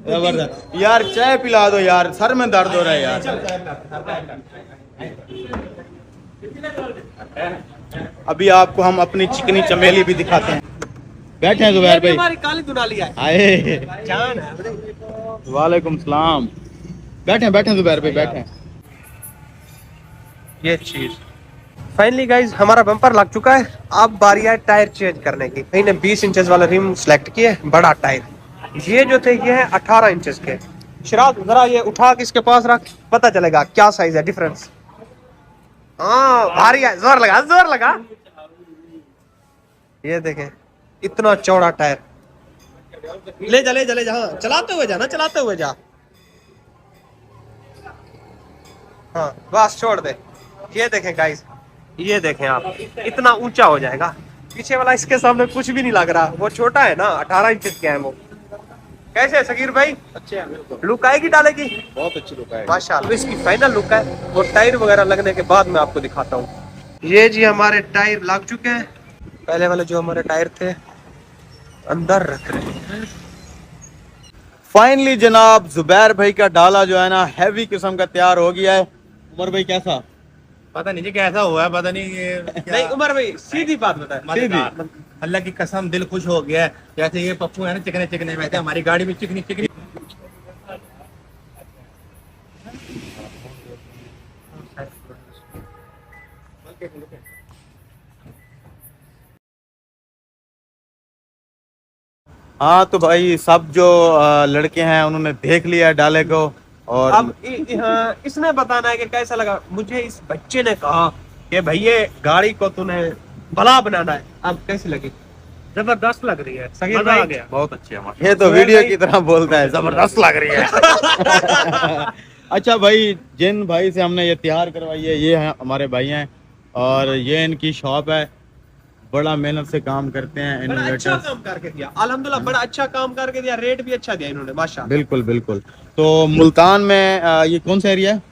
जबरदस्त यार, चाय पिला दो यार, सर में दर्द हो रहा है यार। अभी आपको हम अपनी चिकनी चमेली भी दिखाते हैं। बैठे हैं जुबैर भाई। हमारी काली दुनाली है। आए जान है। वालेकुम सलाम। बैठे जुबैर भाई, बैठे। ये चीज फाइनली गाइज हमारा बम्पर लग चुका है। अब बारी है टायर चेंज करने की। मैंने 20 इंचेस वाला रिम सेलेक्ट किया, बड़ा टायर। ये जो थे ये है 18 इंचेस के। शराब जरा ये उठा के इसके पास रख, पता चलेगा क्या साइज है डिफरेंस। हाँ भारी है, जोर लगा। ये देखें इतना चौड़ा टायर। ले जा, हाँ चलाते हुए जा। हाँ बस छोड़ दे। ये देखें गाइस, ये देखें आप, इतना ऊंचा हो जाएगा। पीछे वाला इसके सामने कुछ भी नहीं लग रहा, वो छोटा है ना, 18 इंच का है वो। कैसे है सगीर भाई? अच्छे हैं बिल्कुल। लुक आएगी डाले की? बहुत अच्छी लुक आएगी माशाल्लाह। इसकी फाइनल लुक है, और टायर वगैरह लगने के बाद मैं आपको दिखाता हूँ। ये जी हमारे टायर लग चुके हैं। पहले वाले जो हमारे टायर थे अंदर रख रहे हैं। फाइनली जनाब जुबैर भाई का डाला जो है ना, हैवी किस्म का तैयार हो गया है। उमर भाई कैसा? पता नहीं जी कैसा हुआ है, पता नहीं ये नहीं उमर भाई सीधी बात बताए। अल्लाह की कसम दिल खुश हो गया है। जैसे ये पप्पू है ना, चिकने वैसे हमारी गाड़ी भी चिकनी। हाँ तो भाई सब जो लड़के हैं उन्होंने देख लिया है डाले को। और अब इसने बताना है कि कैसा लगा। मुझे इस बच्चे ने कहा कि भैया गाड़ी को तूने भला बनाना है। अब कैसी लगी? जबरदस्त लग रही है। मजा आ गया, बहुत अच्छी है। ये तो वीडियो की तरह बोलता है, जबरदस्त लग रही है। अच्छा भाई, जिन भाई से हमने ये तैयार करवाई है, ये है हमारे भाई हैं, और ये इनकी शॉप है। बड़ा मेहनत से काम करते हैं। बड़ा अच्छा काम करके दिया, अल्हम्दुलिल्लाह बड़ा अच्छा काम करके दिया। रेट भी अच्छा दिया इन्होंने माशाल्लाह। बिल्कुल। तो मुल्तान में ये कौन सा एरिया है?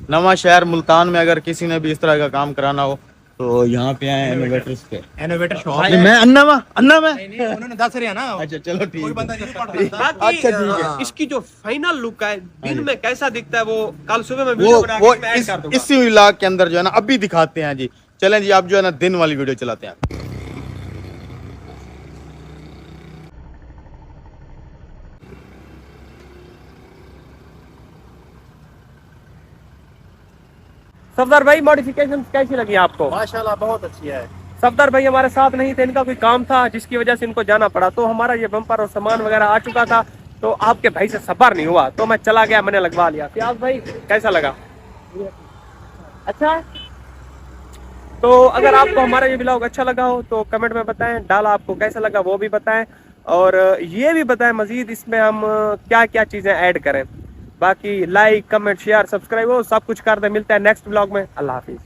नवा शहर मुल्तान में। अगर किसी ने भी इस तरह का काम कराना हो तो यहाँ पे आए इनोवेटर्स पे। इनोवेटर शॉप मैं अन्ना में उन्होंने 10 रिया ना। अच्छा चलो ठीक है। अच्छा ठीक है। इसकी जो फाइनल लुक है दिन में कैसा दिखता है वो कल सुबह में वीडियो बना के मैं ऐड कर दूंगा। इसी व्लॉग के अंदर जो है ना अभी दिखाते हैं जी। चलें जी, आप जो है ना दिन वाली वीडियो चलाते हैं। सफदर भाई मॉडिफिकेशन कैसी लगी आपको? माशाल्लाह बहुत अच्छी है। सफदर भाई हमारे साथ नहीं थे, इनका कोई काम था जिसकी वजह से इनको जाना पड़ा, तो हमारा ये बम्पर और सामान वगैरह आ चुका था, तो आपके भाई से सब्र नहीं हुआ, तो मैं चला गया, मैंने लगवा लिया। फियाज भाई कैसा लगा? अच्छा है। तो अगर आपको हमारा ये ब्लॉग अच्छा लगा हो तो कमेंट में बताएं, डाला आपको कैसा लगा वो भी बताएं, और ये भी बताएं मजीद इसमें हम क्या क्या चीजें ऐड करें। बाकी लाइक कमेंट शेयर सब्सक्राइब वो सब कुछ कर दें। मिलता है नेक्स्ट ब्लॉग में। अल्लाह हाफिज।